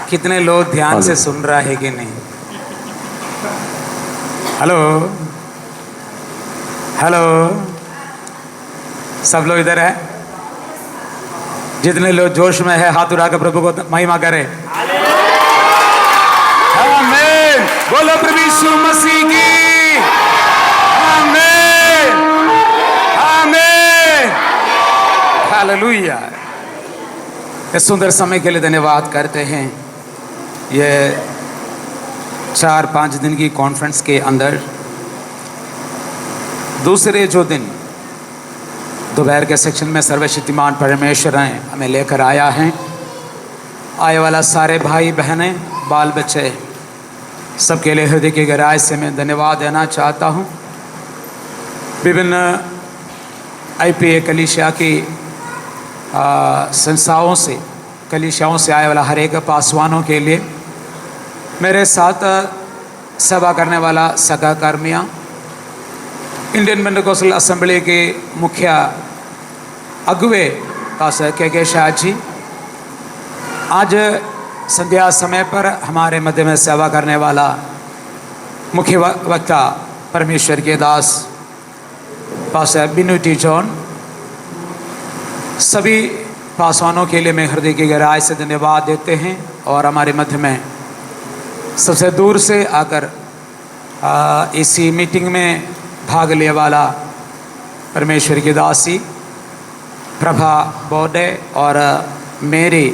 कितने लोग ध्यान से सुन रहा है कि नहीं? हेलो हेलो, सब लोग इधर है? जितने लोग जोश में है हाथ उठाकर प्रभु को महिमा करें। आमीन। बोलो प्रभु यीशु मसीह की आमीन आमीन हालेलुया। इस सुंदर समय के लिए धन्यवाद करते हैं। ये 4-5 दिन की कॉन्फ्रेंस के अंदर दूसरे जो दिन दोपहर के सेक्शन में सर्वशक्तिमान परमेश्वर ने हमें लेकर आया है। आए वाला सारे भाई बहनें बाल बच्चे सबके लिए हृदय की गहराई से मैं धन्यवाद देना चाहता हूँ। विभिन्न IPA कलीसिया की संस्थाओं से कलीसियाओं से आए वाला हर एक पासवानों के लिए, मेरे साथ सेवा करने वाला सहकर्मियाँ, इंडियन पेंटिकॉस्टल असेंबली के मुख्य अगुवे पास्टर के शाह जी, आज संध्या समय पर हमारे मध्य में सेवा करने वाला मुख्य वक्ता परमेश्वर के दास पास्टर बिनू टी जॉन, सभी पासवानों के लिए मैं हृदय की गहराई से धन्यवाद देते हैं। और हमारे मध्य में सबसे दूर से आकर इसी मीटिंग में भाग ले वाला परमेश्वर की दासी प्रभा बोडे और मेरी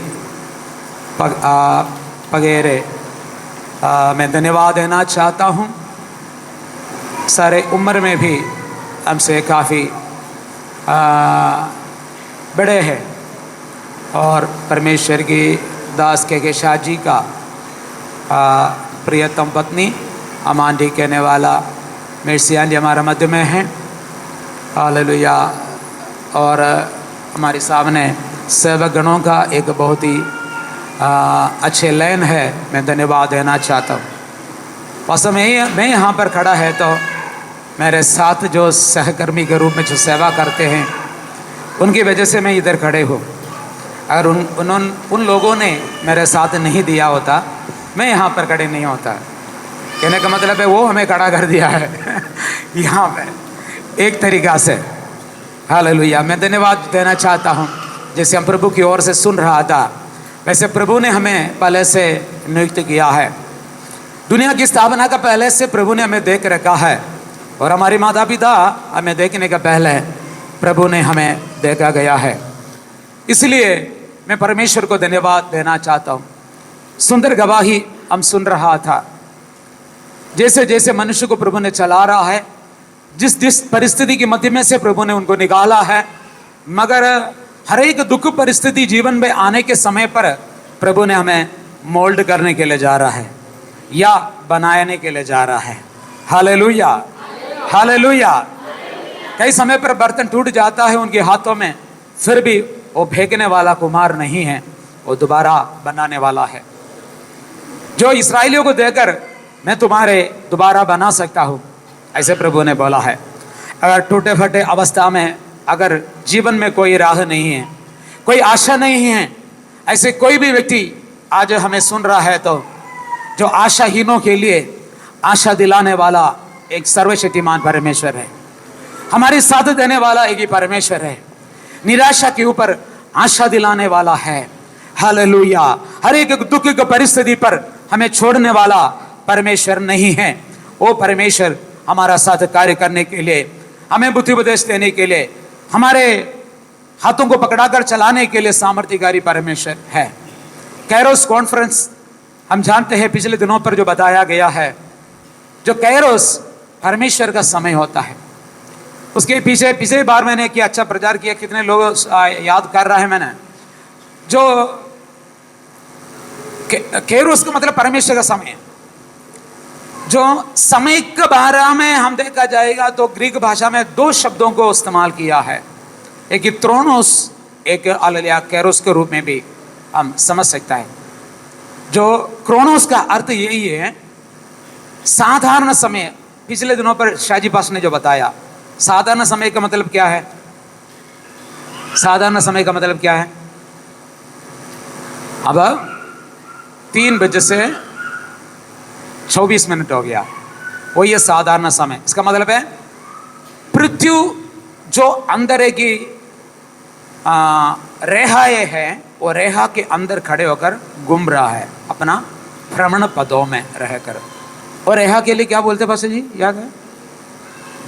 पगेरे, मैं धन्यवाद देना चाहता हूँ। सारे उम्र में भी हमसे काफ़ी बड़े हैं और परमेश्वर की दास के शाह जी का प्रियतम पत्नी अमांडी कहने वाला मेर्सियान जी हमारे मध्य में हैं। हालेलुया। और हमारे सामने सेवक गणों का एक बहुत ही अच्छे लाइन है, मैं धन्यवाद देना चाहता हूँ। वास्तव में मैं यहाँ पर खड़ा है तो मेरे साथ जो सहकर्मी के रूप में जो सेवा करते हैं उनकी वजह से मैं इधर खड़े हूँ। अगर उन लोगों ने मेरे साथ नहीं दिया होता मैं यहाँ पर खड़े नहीं होता। कहने का मतलब है वो हमें खड़ा कर दिया है यहाँ पे एक तरीक़ा से। हालेलुया। मैं धन्यवाद देना चाहता हूँ। जैसे हम प्रभु की ओर से सुन रहा था वैसे प्रभु ने हमें पहले से नियुक्त किया है। दुनिया की स्थापना का पहले से प्रभु ने हमें देख रखा है और हमारे माता पिता हमें देखने का पहले प्रभु ने हमें देखा गया है। इसलिए मैं परमेश्वर को धन्यवाद देना चाहता हूँ। सुंदर गवाही हम सुन रहा था। जैसे जैसे मनुष्य को प्रभु ने चला रहा है, जिस जिस परिस्थिति के मध्य में से प्रभु ने उनको निकाला है, मगर हर एक दुख परिस्थिति जीवन में आने के समय पर प्रभु ने हमें मोल्ड करने के लिए जा रहा है या बनाने के लिए जा रहा है। Hallelujah hallelujah. कई समय पर बर्तन टूट जाता है उनके हाथों में, फिर भी वो फेंकने वाला कुम्हार नहीं है, वो दोबारा बनाने वाला है। जो इस्राएलियों को देकर मैं तुम्हारे दोबारा बना सकता हूँ, ऐसे प्रभु ने बोला है। अगर टूटे फटे अवस्था में अगर जीवन में कोई राह नहीं है, कोई आशा नहीं है, ऐसे कोई भी व्यक्ति आज हमें सुन रहा है तो जो आशाहीनों के लिए आशा दिलाने वाला एक सर्वशक्तिमान परमेश्वर है। हमारी साथ देने वाला एक ही परमेश्वर है। निराशा के ऊपर आशा दिलाने वाला है। हालेलुया। हर एक दुख की परिस्थिति पर हमें छोड़ने वाला परमेश्वर नहीं है। वो परमेश्वर हमारा साथ कार्य करने के लिए, हमें बुद्धि उपदेश देने के लिए, हमारे हाथों को पकड़ाकर चलाने के लिए सामर्थ्यकारी परमेश्वर है। कैरोस कॉन्फ्रेंस हम जानते हैं पिछले दिनों पर जो बताया गया है, जो कैरोस परमेश्वर का समय होता है, उसके पीछे पिछली बार मैंने क्या अच्छा प्रचार किया, कितने लोग याद कर रहा है मैंने, जो कैरोस का मतलब परमेश्वर का समय। जो समय के बारे में हम देखा जाएगा तो ग्रीक भाषा में 2 शब्दों को इस्तेमाल किया है, एक त्रोनोस, एक हालेलुया कैरोस के रूप में भी हम समझ सकता है। जो क्रोनोस का अर्थ यही है साधारण समय। पिछले दिनों पर शाहजी पास ने जो बताया, साधारण समय का मतलब क्या है? साधारण समय का मतलब क्या है? अब 3 बजे से 24 मिनट हो गया, वो ये साधारण समय। इसका मतलब है पृथ्वी जो अंदर की रेहाएं है, वो रेहा के अंदर खड़े होकर घूम रहा है अपना भ्रमण पदों में रहकर। और रेहा के लिए क्या बोलते हैं पास्टर जी, याद है?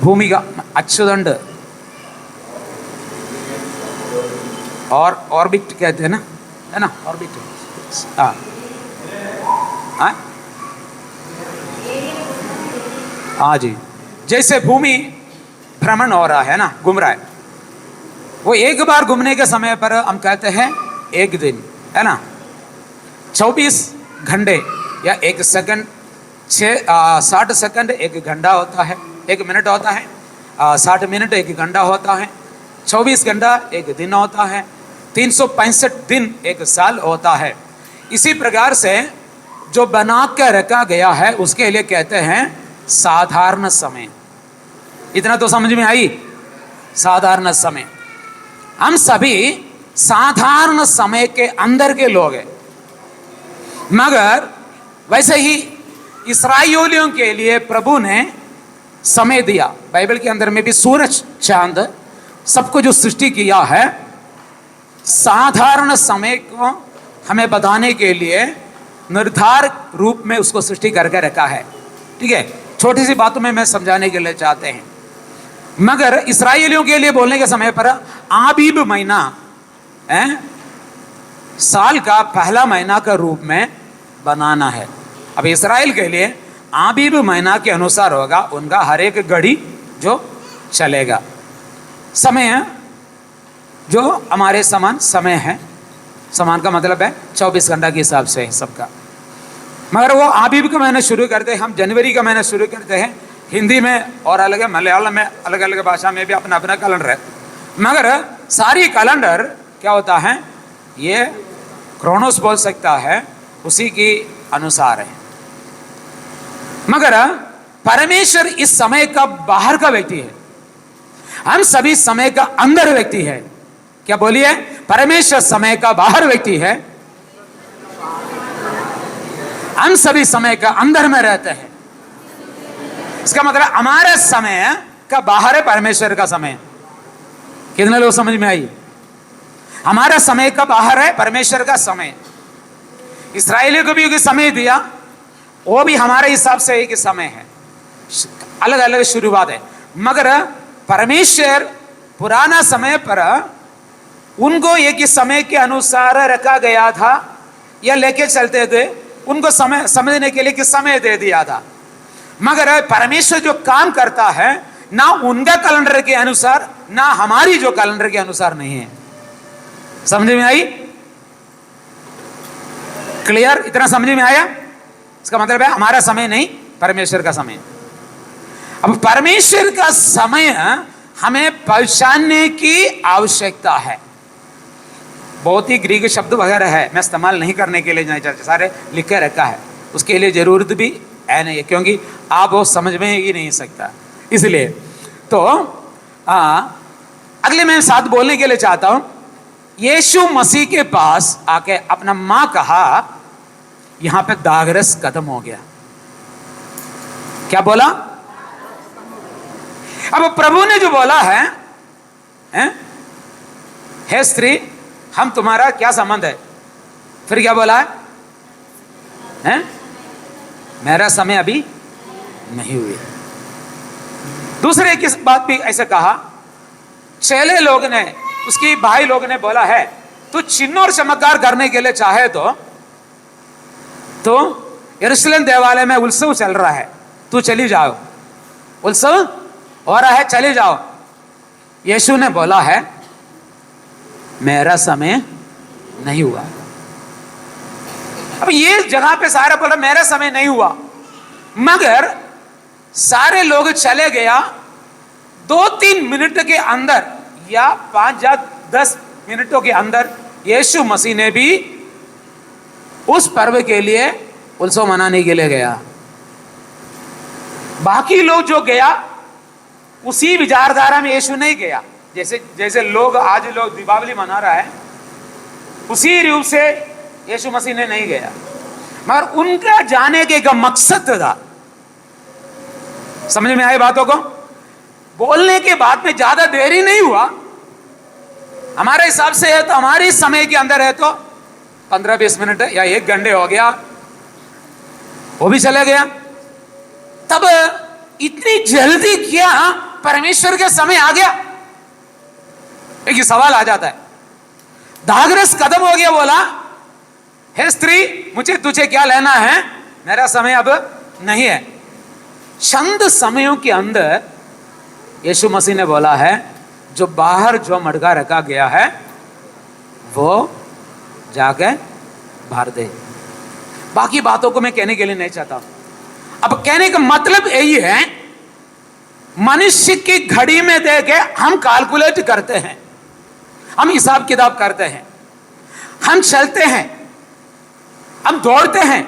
भूमि का अक्षुदंड और ऑर्बिट कहते हैं ना, है ना, ऑर्बिट। हाँ हाँ जी, जैसे भूमि भ्रमण हो रहा है ना, घूम रहा है, वो एक बार घूमने के समय पर हम कहते हैं एक दिन, है ना। 24 घंटे या 1 सेकंड 60 सेकंड 1 घंटा होता है, 1 मिनट होता है, 60 मिनट 1 घंटा होता है, 24 घंटा 1 दिन होता है, 365 दिन 1 साल होता है। इसी प्रकार से जो बना कर रखा गया है उसके लिए कहते हैं साधारण समय। इतना तो समझ में आई, साधारण समय। हम सभी साधारण समय के अंदर के लोग हैं, मगर वैसे ही इस्राएलियों के लिए प्रभु ने समय दिया। बाइबल के अंदर में भी सूरज चांद सबको जो सृष्टि किया है, साधारण समय को हमें बताने के लिए निर्धारित रूप में उसको सृष्टि करके रखा है। ठीक है, छोटी सी बातों में मैं समझाने के लिए चाहते हैं। मगर इस्राएलियों के लिए बोलने के समय पर आबीब महीना साल का पहला महीना का रूप में बनाना है। अब इस्राएल के लिए आबीब महीना के अनुसार होगा उनका हर एक घड़ी जो चलेगा। समय जो हमारे समान समय है, समान का मतलब है 24 घंटा के हिसाब से है सबका। मगर वो आबीब का महीना शुरू करते हैं, हम जनवरी का महीना शुरू करते हैं। हिंदी में और अलग है, मलयालम में अलग अलग भाषा में भी अपना अपना कैलेंडर है। मगर सारी कैलेंडर क्या होता है, ये क्रोनोस बोल सकता है, उसी के अनुसार है। मगर परमेश्वर इस समय का बाहर का व्यक्ति है, हम सभी समय का अंदर व्यक्ति है। क्या बोलिए? परमेश्वर समय का बाहर व्यक्ति है, हम सभी समय का अंदर में रहते हैं। इसका मतलब हमारे समय का बाहर है परमेश्वर का समय। कितने लोग समझ में आई? हमारा समय का बाहर है परमेश्वर का समय। इस्राएलियों को भी एक समय दिया, वो भी हमारे हिसाब से एक समय है, अलग अलग शुरुआत है। मगर परमेश्वर पुराना समय पर उनको एक ही समय के अनुसार रखा गया था या लेके चलते थे, उनको समय समझने के लिए किस समय दे दिया था। मगर परमेश्वर जो काम करता है ना उनका कैलेंडर के अनुसार ना हमारी जो कैलेंडर के अनुसार नहीं है। समझ में आई? क्लियर? इतना समझ में आया? इसका मतलब है हमारा समय नहीं, परमेश्वर का समय। अब परमेश्वर का समय हमें पहचानने की आवश्यकता है। बहुत ही ग्रीक शब्द वगैरह है, मैं इस्तेमाल नहीं करने के लिए नहीं चाहता, सारे लिखे रखा है, उसके लिए जरूरत भी है नहीं, क्योंकि आप वो समझ में ही नहीं सकता। इसलिए तो अगले मैं साथ बोलने के लिए चाहता हूं, यीशु मसीह के पास आके अपना मां कहा, यहां पे दागरस खत्म हो गया। क्या बोला? अब प्रभु ने जो बोला है, हे स्त्री हम तुम्हारा क्या संबंध है, फिर क्या बोला है? मेरा समय अभी नहीं हुई। दूसरे की बात भी ऐसे कहा, चेले लोग ने, उसकी भाई लोग ने बोला है, तू चिन्ह और चमत्कार करने के लिए चाहे तो यरूशलेम देवालय में उत्सव चल रहा है, तू चली जाओ, उत्सव हो रहा है, चली जाओ। यीशु ने बोला है मेरा समय नहीं हुआ। अब ये जगह पे सारा बोला मेरा समय नहीं हुआ, मगर सारे लोग चले गया 2-3 मिनट के अंदर या 5 या 10 मिनटों के अंदर यीशु मसीह ने भी उस पर्व के लिए उत्सव मनाने के लिए गया। बाकी लोग जो गया उसी विचारधारा में यीशु नहीं गया। जैसे लोग आज लोग दीपावली मना रहा है, उसी रूप से यीशु मसीह ने नहीं गया। मगर उनका जाने के का मकसद था। समझ में आई बातों को? बोलने के बाद में ज्यादा देरी नहीं हुआ। हमारे हिसाब से है तो हमारे समय के अंदर है तो 15-20 मिनट या 1 घंटे हो गया, वो भी चले गया। तब इतनी जल्दी क्या परमेश्वर के समय आ गया? एक सवाल आ जाता है। दागरस कदम हो गया, बोला हे स्त्री मुझे तुझे क्या लेना है, मेरा समय अब नहीं है। चंद समयों के अंदर यीशु मसीह ने बोला है जो बाहर जो मटका रखा गया है वो जाके भर दे। बाकी बातों को मैं कहने के लिए नहीं चाहता। अब कहने का मतलब यही है, मनुष्य की घड़ी में देके हम कैलकुलेट करते हैं, हम हिसाब किताब करते हैं, हम चलते हैं, हम दौड़ते हैं,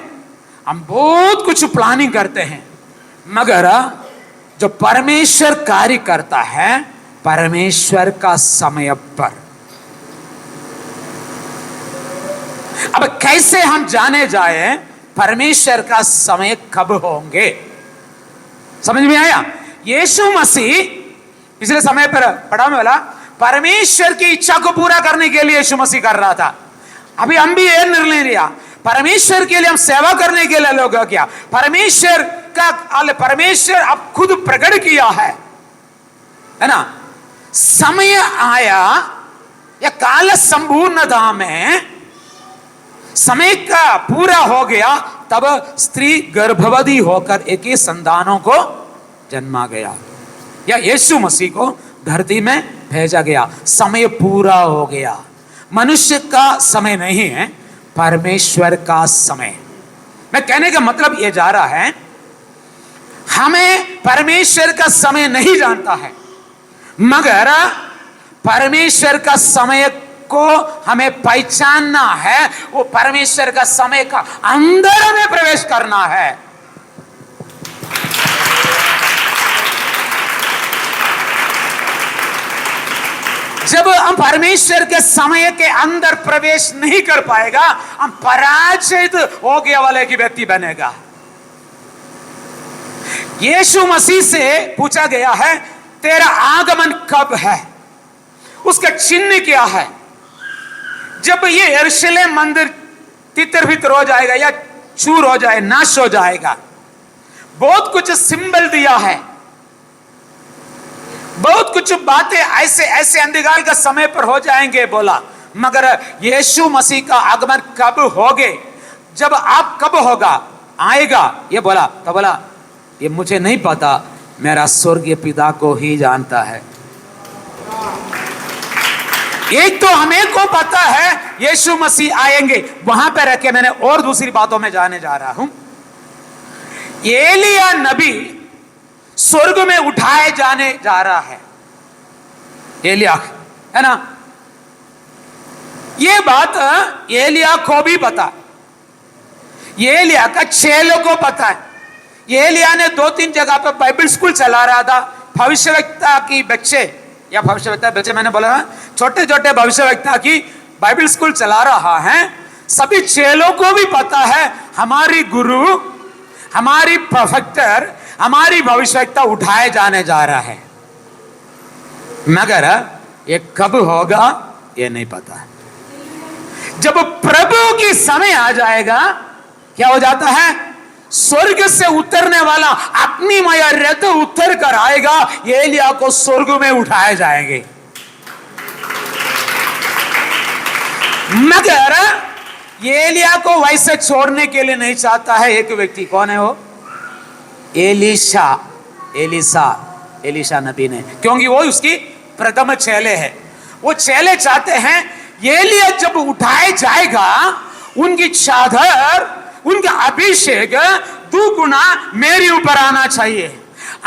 हम बहुत कुछ प्लानिंग करते हैं, मगर जो परमेश्वर कार्य करता है परमेश्वर का समय पर। अब कैसे हम जाने जाए परमेश्वर का समय कब होंगे? समझ में आया? यीशु मसीह पिछले समय पर पढ़ा में बोला परमेश्वर की इच्छा को पूरा करने के लिए यीशु मसीह कर रहा था। अभी हम भी यह निर्णय लिया, परमेश्वर के लिए हम सेवा करने के लिए लोग क्या परमेश्वर अब खुद प्रकट किया है ना। समय आया या काल संपूर्णता में समय का पूरा हो गया, तब स्त्री गर्भवती होकर एक ही संतानों को जन्मा गया या यीशु मसीह को धरती में भेजा गया। समय पूरा हो गया। मनुष्य का समय नहीं है, परमेश्वर का समय। मैं कहने का मतलब यह जा रहा है, हमें परमेश्वर का समय नहीं जानता है, मगर परमेश्वर का समय को हमें पहचानना है। वो परमेश्वर का समय का अंदर हमें प्रवेश करना है। जब हम परमेश्वर के समय के अंदर प्रवेश नहीं कर पाएगा, हम पराजित हो गया वाले की व्यक्ति बनेगा। यीशु मसीह से पूछा गया है तेरा आगमन कब है, उसका चिन्ह क्या है? जब ये यरूशलेम मंदिर तितर बितर हो जाएगा या चूर हो जाए, नाश हो जाएगा, बहुत कुछ सिंबल दिया है, बहुत कुछ बातें ऐसे ऐसे अंधकार का समय पर हो जाएंगे बोला। मगर यीशु मसीह का आगमन कब होगे, जब आप कब होगा आएगा ये बोला, तो बोला ये मुझे नहीं पता, मेरा स्वर्गीय पिता को ही जानता है। एक तो हमें को पता है यीशु मसीह आएंगे, वहां पर रखे मैंने और दूसरी बातों में जाने जा रहा हूं। एलिया नबी स्वर्ग में उठाए जाने जा रहा है, एलिया है ना। यह बात एलिया को भी पता, एलिया का चेलों को पता है। एलिया ने 2-3 जगह पर बाइबल स्कूल चला रहा था। भविष्यवक्ता की बच्चे या भविष्यवक्ता बच्चे मैंने बोला छोटे छोटे भविष्यवक्ता की बाइबल स्कूल चला रहा है। सभी चेलों को भी पता है हमारी गुरु, हमारी प्रोफेक्टर, हमारी भविष्यवक्ता उठाए जाने जा रहा है, मगर ये कब होगा ये नहीं पता। जब प्रभु की समय आ जाएगा क्या हो जाता है, स्वर्ग से उतरने वाला अपनी माया रथ उतर कर आएगा, एलिया को स्वर्ग में उठाए जाएंगे। मगर एलिया को वैसे छोड़ने के लिए नहीं चाहता है एक व्यक्ति। कौन है वो? एलीशा नबी ने, क्योंकि वो उसकी प्रथम चेले है। वो चेले चाहते हैं एलिया जब उठाए जाएगा उनकी चादर, उनका अभिषेक 2 गुना मेरे ऊपर आना चाहिए।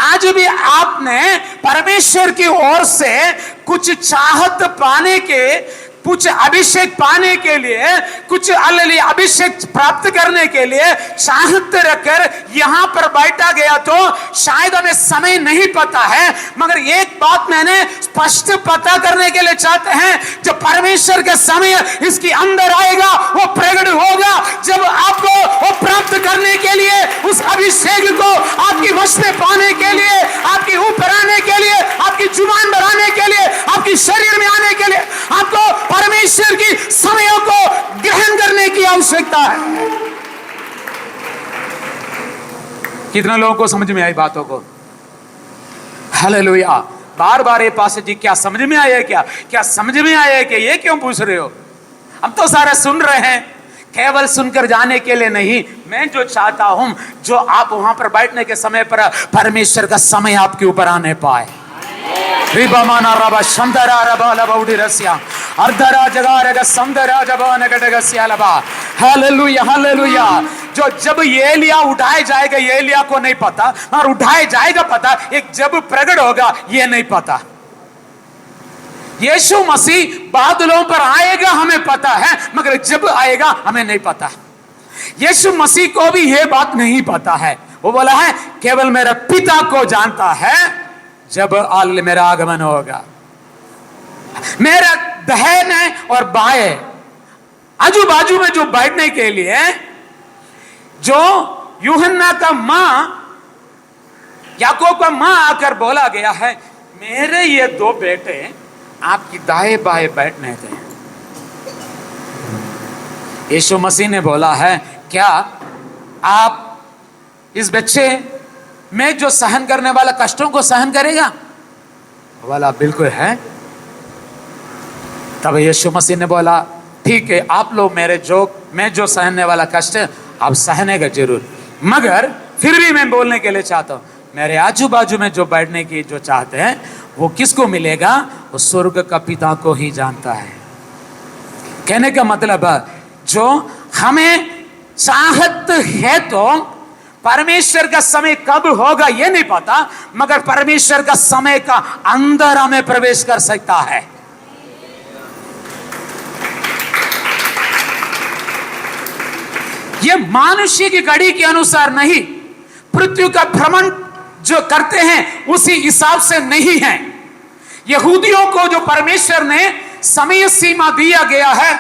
आज भी आपने परमेश्वर की ओर से कुछ चाहत पाने के, कुछ अभिषेक पाने के लिए, कुछ अभिषेक प्राप्त करने के लिए चाहत रखकर यहां पर बैठा गया तो शायद हमें समय नहीं पता है। मगर एक बात मैंने स्पष्ट पता करने के लिए चाहते हैं, जब परमेश्वर का समय इसके अंदर आएगा वो प्रकट होगा। जब आपको वो अभिषेक को आपकी वश में पाने के लिए, आपके ऊपर आने के लिए, आपकी जुबान बढ़ाने के लिए, आपकी शरीर में आने के लिए आपको परमेश्वर की समयों को ग्रहण करने की आवश्यकता है। कितने लोगों को समझ में आई बातों को? हालेलुया। बार बार ये पास जी क्या समझ में आया? क्या समझ में आया? कि ये क्यों पूछ रहे हो? हम तो सारा सुन रहे हैं, केवल सुनकर जाने के लिए नहीं। मैं जो चाहता हूं, जो आप वहां पर बैठने के समय पर परमेश्वर का समय आपके ऊपर आने पाए। रिबामाना रबा शंदरा रबा लबौडी रसिया अर्धरा जगारेगा संदरा जबान गडगसिया लबा। Hallelujah, hallelujah. जो जब एलिया उठाए जाएगा, एलिया को नहीं पता, और उठाए जाएगा पता, एक जब प्रकट होगा ये नहीं पता। यीशु मसीह बादलों पर आएगा हमें पता है, मगर जब आएगा हमें नहीं पता। यीशु मसीह को भी यह बात नहीं पता है। वो बोला है केवल मेरा पिता को जानता है जब मेरा आगमन होगा। मेरा दाहिने और बाएं आजू बाजू में जो बैठने के लिए, जो यूहन्ना का मां, याकूब का मां आकर बोला गया है, मेरे ये दो बेटे आपकी दाएं बाएं बैठने थे। यीशु मसीह ने बोला है क्या आप इस बच्चे में जो सहन करने वाला कष्टों को सहन करेगा? बोला बिल्कुल है। तब यीशु मसीह ने बोला ठीक है, आप लोग मैं जो सहने वाला कष्ट है आप सहनेगा जरूर, मगर फिर भी मैं बोलने के लिए चाहता हूं, मेरे आजू बाजू में जो बैठने की जो चाहते हैं वो किसको मिलेगा? वो स्वर्ग का पिता को ही जानता है। कहने का मतलब जो हमें चाहत है तो परमेश्वर का समय कब होगा ये नहीं पता, मगर परमेश्वर का समय का अंदर हमें प्रवेश कर सकता है। ये मनुष्य की घड़ी के अनुसार नहीं, पृथ्वी का भ्रमण जो करते हैं उसी हिसाब से नहीं है। यहूदियों को जो परमेश्वर ने समय सीमा दिया गया है,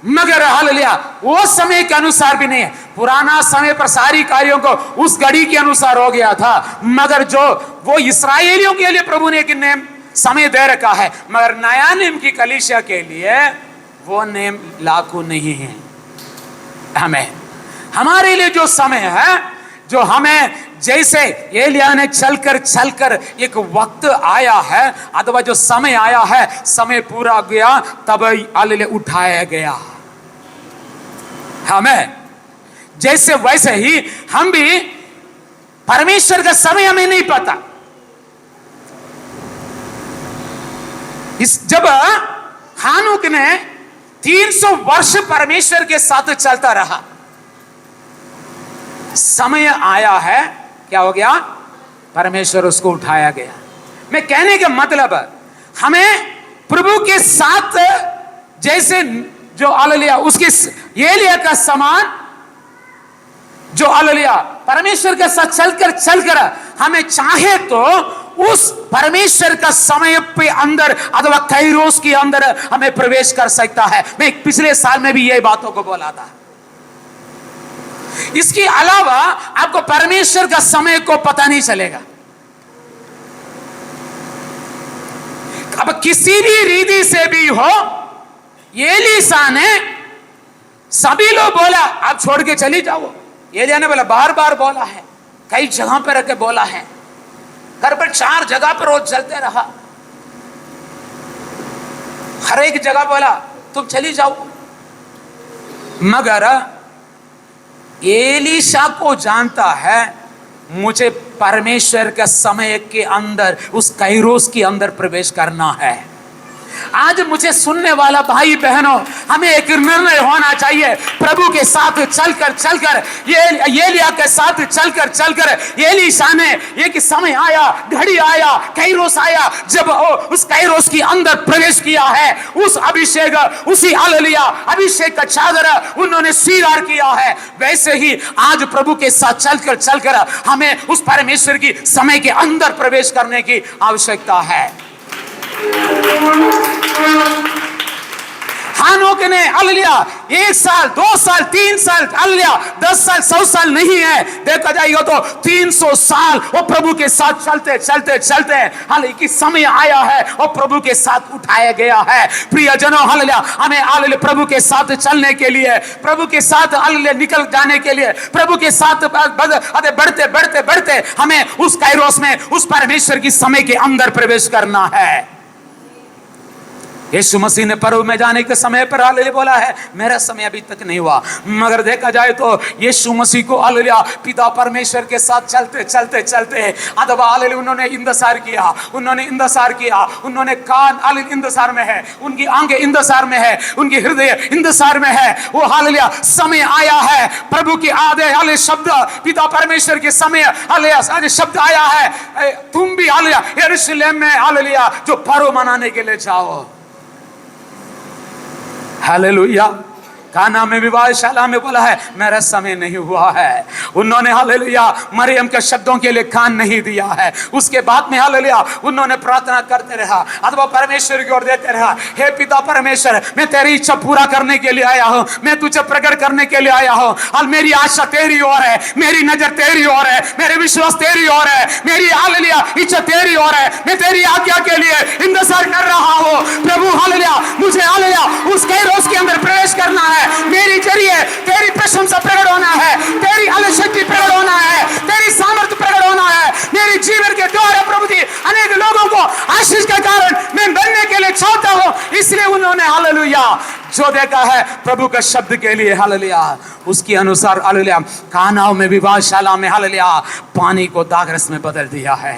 मगर हालेलुया वो समय के अनुसार भी नहीं है। पुराना समय पर सारी कार्यों को उस घड़ी के अनुसार हो गया था, मगर जो वो इस्राएलियों के लिए प्रभु ने एक नेम समय दे रखा है, मगर नया नेम की कलीसिया के लिए वो नेम लागू नहीं है। हमारे लिए जो समय है, जो हमें जैसे एलिया ने चलकर एक वक्त आया है, अथवा जो समय आया है, समय पूरा गया तब हालेलुया उठाया गया। हमें जैसे वैसे ही हम भी, परमेश्वर का समय हमें नहीं पता। जब हानुक ने 300 वर्ष परमेश्वर के साथ चलता रहा, समय आया है, क्या हो गया? परमेश्वर उसको उठाया गया। मैं कहने का मतलब हमें प्रभु के साथ जैसे जो हालेलुया उसके एलिया का समान, जो हालेलुया परमेश्वर के साथ चलकर हमें चाहे तो उस परमेश्वर का समय पे अंदर अथवा कैरोस के अंदर हमें प्रवेश कर सकता है। मैं पिछले साल में भी ये बातों को बोला था। इसके अलावा आपको परमेश्वर का समय को पता नहीं चलेगा। अब किसी भी रीति से भी हो, एलीसा ने सभी लोग बोला आप छोड़ के चली जाओ। एलिया ने बोला, बार बार बोला है, कई जगह पर रख के बोला है, घर पर 4 जगह पर रोज चलते रहा, हर एक जगह बोला तुम चली जाओ। मगर एलीशा को जानता है मुझे परमेश्वर के समय के अंदर, उस कैरोस के अंदर प्रवेश करना है। आज मुझे सुनने वाला भाई बहनों, हमें एक निर्णय होना चाहिए। प्रभु के साथ चलकर एलिया के साथ चलकर एलीशा ने, एक समय आया, घड़ी आया, कैरोस आया, जब उस कैरोस के अंदर प्रवेश किया है, उस अभिषेक, उसी हालेलुया अभिषेक का चादर उन्होंने स्वीकार किया है। वैसे ही आज प्रभु के साथ चलकर हमें उस परमेश्वर की समय के अंदर प्रवेश करने की आवश्यकता है। कानों के ने हालेलुया 1 साल 2 साल 3 साल हालेलुया 10 साल 100 साल नहीं है, देखा जाएगा तो 300 साल वो प्रभु के साथ चलते चलते चलते हालेलुया कि समय आया है और प्रभु के साथ उठाया गया है। प्रियजनों हालेलुया हमें हालेलुया प्रभु के साथ चलने के लिए, प्रभु के साथ हालेलुया निकल जाने के लिए, प्रभु के साथ बढ़ते बढ़ते बढ़ते हमें उस काइरोस में, उस परमेश्वर की समय के अंदर प्रवेश करना है। यीशु मसीह ने पर्व में जाने के समय पर हालेलुया बोला है मेरा समय अभी तक नहीं हुआ, मगर देखा जाए तो यीशु मसीह को हालेलुया पिता परमेश्वर के साथ चलते चलते चलते अथवा हालेलुया उन्होंने इंतजार किया, उन्होंने कान हालेलुया इंतजार में है, उनकी आंखें इंतजार में है, उनकी हृदय इंतजार में है। वो हालेलुया समय आया है, प्रभु की आदे हालेलुया शब्द पिता परमेश्वर के समय हालेलुया शब्द आया है, तुम भी हालेलुया यरूशलेम में हालेलुया जो पर्व मनाने के लिए जाओ। हालेलुया काना में विवाहशाला में बोला है मेरा समय नहीं हुआ है। उन्होंने हालेलुया मरियम के शब्दों के लिए कान नहीं दिया है। उसके बाद में हालेलुया उन्होंने प्रार्थना करते रहा अथवा परमेश्वर की ओर देते रहा, हे पिता परमेश्वर मैं तेरी इच्छा पूरा करने के लिए आया हूँ, मैं तुझे प्रकट करने के लिए आया हूँ, और मेरी आशा तेरी ओर है, मेरी नजर तेरी ओर है, मेरे विश्वास तेरी ओर है, मेरी हालेलुया इच्छा तेरी ओर है, मैं तेरी आज्ञा के लिए इंतजार कर रहा हूँ। प्रभु हालेलुया मुझे हालेलुया उस कैरोस के अंदर प्रवेश करना है, मेरी जरिए तेरी प्रशंसा प्रकट होना है, तेरी हालेलुया शक्ति प्रकट होना है, तेरी सामर्थ्य प्रकट होना है। मेरे जीवन के द्वारा प्रभु जी अनेक लोगों को आशीष का कारण मैं बनने के लिए चाहता हूं। इसलिए उन्होंने हालेलुया जो देखा है प्रभु का शब्द के लिए हालेलुया उसके अनुसार हालेलुया कानाओं में विवाहशाला में हालेलुया पानी को दाखरस में बदल दिया है।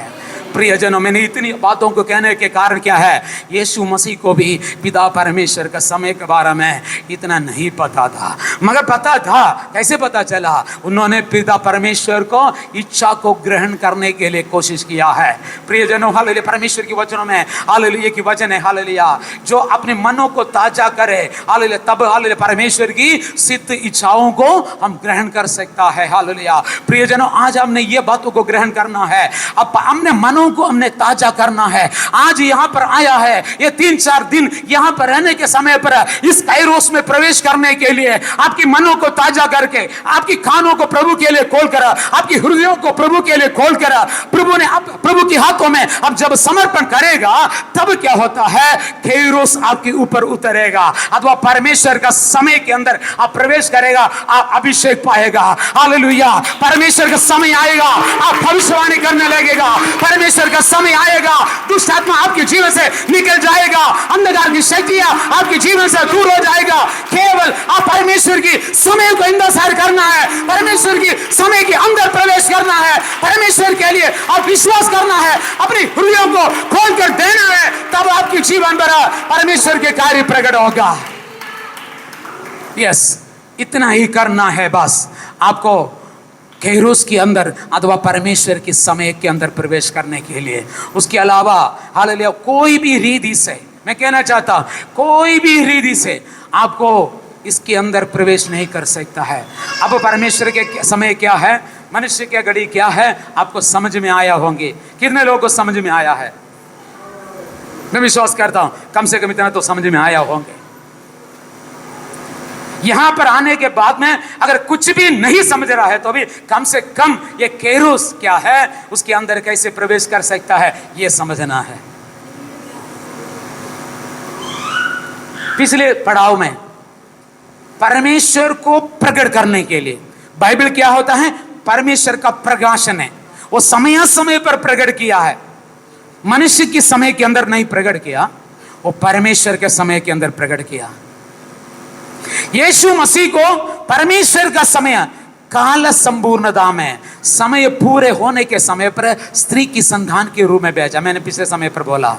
प्रियजनों मैंने इतनी बातों को कहने के कारण क्या है, यीशु मसीह को भी पिता परमेश्वर का समय के बारे में इतना नहीं पता था, मगर पता था। कैसे पता चला? उन्होंने पिता परमेश्वर को इच्छा को ग्रहण करने के लिए कोशिश किया है। प्रियजनों हालेलुया परमेश्वर की वचनों में हालेलुया की वचन है हालेलुया जो अपने मनों को ताजा करे हालेलुया तब हालेलुया परमेश्वर की सिद्ध इच्छाओं को हम ग्रहण कर सकता है। हालेलुया प्रियजनों आज हमने ये बातों को ग्रहण करना है, अब हमने मनों को हमने ताजा करना है। आज यहाँ पर आया है, ये 3-4 दिन यहाँ पर रहने के समय पर इस काइरोस में प्रवेश करने के लिए आपकी मनों को ताजा करके, आपकी कानों को प्रभु के लिए खोल कर, आपकी हृदयों को प्रभु के लिए खोल कर प्रभु के हाथों में अब जब समर्पण करेगा तब क्या होता है, काइरोस आपके ऊपर उतरेगा अथवा परमेश्वर का समय के अंदर आप प्रवेश करेगा, आप अभिषेक पाएगा। हालेलुया परमेश्वर का समय आएगा, आप भविष्यवाणी करने लगेगा। परमेश्वर का समय आएगा, दुष्ट आत्मा आपके जीवन से निकल जाएगा, अंधकार की शक्तियां आपके जीवन से दूर हो जाएगा। केवल आप परमेश्वर की समय को इंतजार करना है, परमेश्वर की समय के अंदर प्रवेश करना है, परमेश्वर के लिए आप विश्वास करना है, अपनी हृदयों को खोलकर देना है, तब आपके जीवन पर परमेश्वर के कार्य प्रकट होगा। यस इतना ही करना है बस आपको काइरोस के अंदर अथवा परमेश्वर के समय के अंदर प्रवेश करने के लिए। उसके अलावा हालेलुया कोई भी रीति से, मैं कहना चाहता हूं कोई भी रीति से आपको इसके अंदर प्रवेश नहीं कर सकता है। अब परमेश्वर के समय क्या है, मनुष्य की घड़ी क्या है, आपको समझ में आया होंगे। कितने लोगों को समझ में आया है? मैं विश्वास करता हूं कम से कम इतना तो समझ में आया होंगे। यहां पर आने के बाद में अगर कुछ भी नहीं समझ रहा है तो भी कम से कम ये काइरोस क्या है, उसके अंदर कैसे प्रवेश कर सकता है, ये समझना है। पिछले पड़ाव में परमेश्वर को प्रकट करने के लिए बाइबल क्या होता है, परमेश्वर का प्रकाशन है। वो समय समय पर प्रकट किया है, मनुष्य के समय के अंदर नहीं प्रकट किया, वो परमेश्वर के समय के अंदर प्रकट किया। यीशु मसीह को परमेश्वर का समय काल संपूर्णता में समय पूरे होने के समय पर स्त्री की संतान के रूप में भेजा। मैंने पिछले समय पर बोला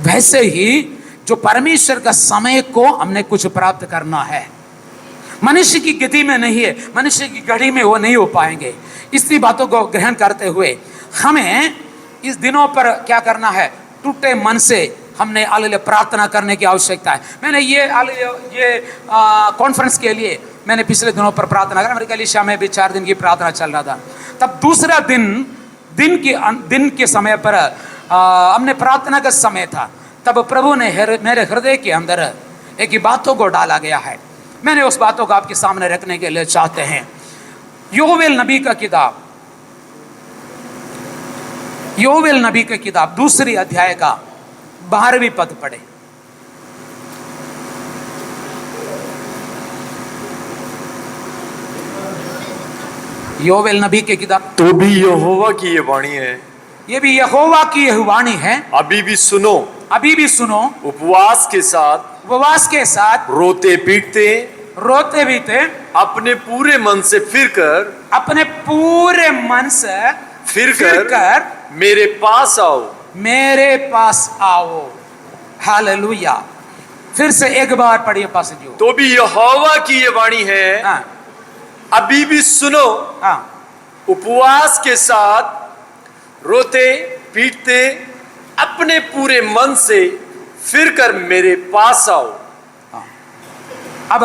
वैसे ही जो परमेश्वर का समय को हमने कुछ प्राप्त करना है, मनुष्य की गति में नहीं है, मनुष्य की घड़ी में वो नहीं हो पाएंगे। इसी बातों को ग्रहण करते हुए हमें इस दिनों पर क्या करना है, टूटे मन से हमने हालेलुया प्रार्थना करने की आवश्यकता है। मैंने ये कॉन्फ्रेंस के लिए मैंने पिछले दिनों पर प्रार्थना करा। अमेरिका लिशा में भी 4 दिन की प्रार्थना चल रहा था। तब दूसरा दिन के समय पर हमने प्रार्थना का समय था। तब प्रभु ने मेरे हृदय के अंदर एक ही बातों को डाला गया है। मैंने उस बातों को आपके सामने रखने के लिए चाहते हैं। योवेल नबी का किताब, योवेल नबी की किताब 2 अध्याय का 12वीं पद पढ़े। योवेल नबी की किताब। तो भी यहोवा की ये वाणी है, ये भी यहोवा की यह वाणी है, अभी भी सुनो, अभी भी सुनो, उपवास के साथ, उपवास के साथ, रोते पीटते, रोते बीते, अपने पूरे मन से फिरकर, अपने पूरे मन से फिरकर मेरे पास आओ, मेरे पास आओ। हालेलुया। फिर से एक बार पढ़िए पास जी। तो भी यहोवा की ये वाणी है, हाँ, अभी भी सुनो, हाँ, उपवास के साथ, रोते पीटते, अपने पूरे मन से फिरकर मेरे पास आओ। अब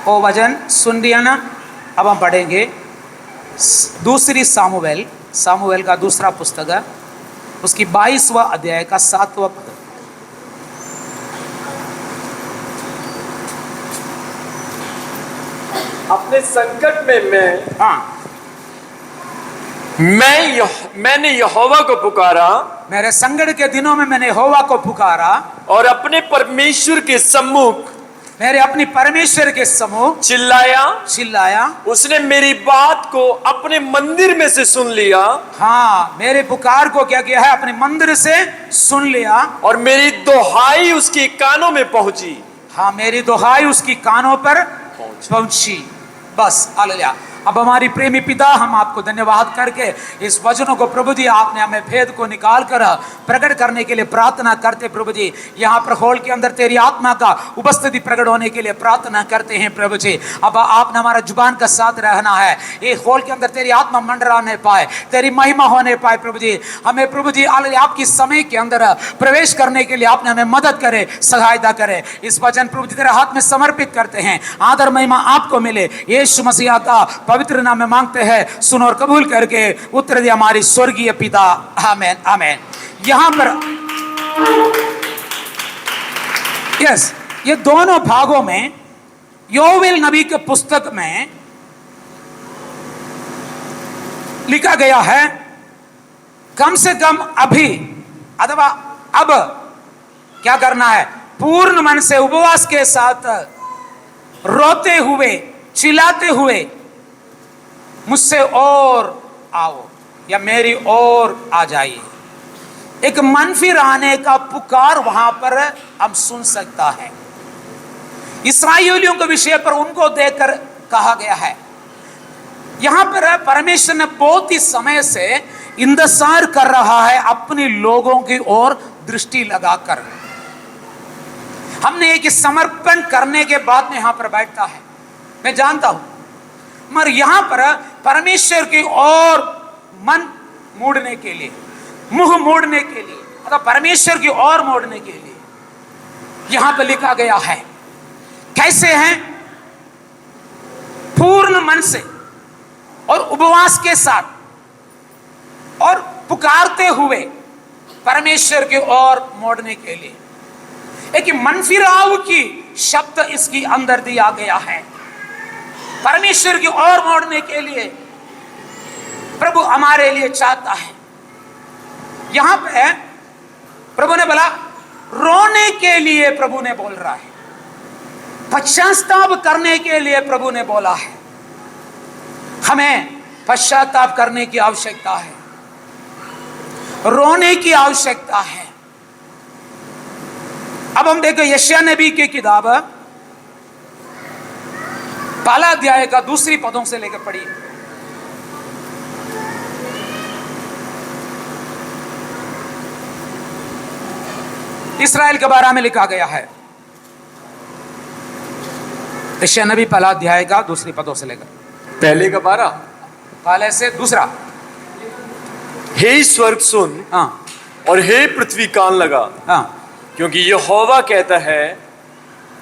वो वचन सुन लिया ना। अब हम पढ़ेंगे 2 सामुएल का दूसरा पुस्तक है, उसकी 22वां अध्याय का 7वां पद। अपने संकट में मैंने यहोवा को पुकारा, मेरे संकट के दिनों में मैंने यहोवा को पुकारा, और अपने परमेश्वर के सम्मुख, मेरे अपनी परमेश्वर के सम्मुख चिल्लाया। उसने मेरी बात को अपने मंदिर में से सुन लिया। हाँ, मेरे पुकार को क्या किया है? अपने मंदिर से सुन लिया, और मेरी दोहाई उसके कानों में पहुंची। हाँ, मेरी दोहाई उसकी कानों पर पहुंची। बस हालेलुया। अब हमारी प्रेमी पिता, हम आपको धन्यवाद करके इस वचनों को प्रभु जी आपने हमें भेद को निकाल कर प्रकट करने के लिए प्रार्थना करते। प्रभु जी यहाँ पर हॉल के अंदर तेरी आत्मा का उपस्थिति प्रकट होने के लिए प्रार्थना करते हैं। प्रभु जी अब आपने हमारा जुबान का साथ रहना है, ये हॉल के अंदर तेरी आत्मा मंडराने पाए, तेरी महिमा होने पाए। प्रभु जी हमें प्रभु जी आपकी समय के अंदर प्रवेश करने के लिए आपने हमें मदद करे, सहायता करे। इस वचन प्रभु जी तेरे हाथ में समर्पित करते हैं। आदर महिमा आपको मिले, यीशु मसीह का पवित्र नाम में मांगते हैं, सुन और कबूल करके उत्तर दे हमारी स्वर्गीय पिता। आमीन आमीन। यहां पर ये दोनों भागों में योवेल नबी के पुस्तक में लिखा गया है, कम से कम अभी अथवा अब क्या करना है? पूर्ण मन से उपवास के साथ रोते हुए चिल्लाते हुए मुझसे और आओ या मेरी ओर आ जाइए। एक मन फिर आने का पुकार वहां पर अब सुन सकता है। इस्राएलियों के विषय पर उनको देखकर कहा गया है। यहां पर परमेश्वर ने बहुत ही समय से इंतजार कर रहा है अपने लोगों की ओर दृष्टि लगाकर। हमने एक समर्पण करने के बाद में यहां पर बैठता है, मैं जानता हूं, मगर यहां पर परमेश्वर की ओर मन मोड़ने के लिए, मुंह मोड़ने के लिए, मतलब परमेश्वर की ओर मोड़ने के लिए यहां पर लिखा गया है। कैसे हैं? पूर्ण मन से और उपवास के साथ और पुकारते हुए परमेश्वर की ओर मोड़ने के लिए। एक मन फिराव की शब्द इसकी अंदर दिया गया है। परमेश्वर की ओर मोड़ने के लिए प्रभु हमारे लिए चाहता है। यहां पे प्रभु ने बोला, रोने के लिए प्रभु ने बोल रहा है, पश्चाताप करने के लिए प्रभु ने बोला है। हमें पश्चाताप करने की आवश्यकता है, रोने की आवश्यकता है। अब हम देखो यशायाह नबी की किताब 1 अध्याय का 2 पदों से लेकर पढ़िए। इस्राएल के बारे में लिखा गया है। यशायाह नबी 1 अध्याय का 2 पदों से लेकर पहले का 12, पहले से दूसरा। हे स्वर्ग सुन, हाँ, और हे पृथ्वी कान लगा, हाँ, क्योंकि यहोवा कहता है,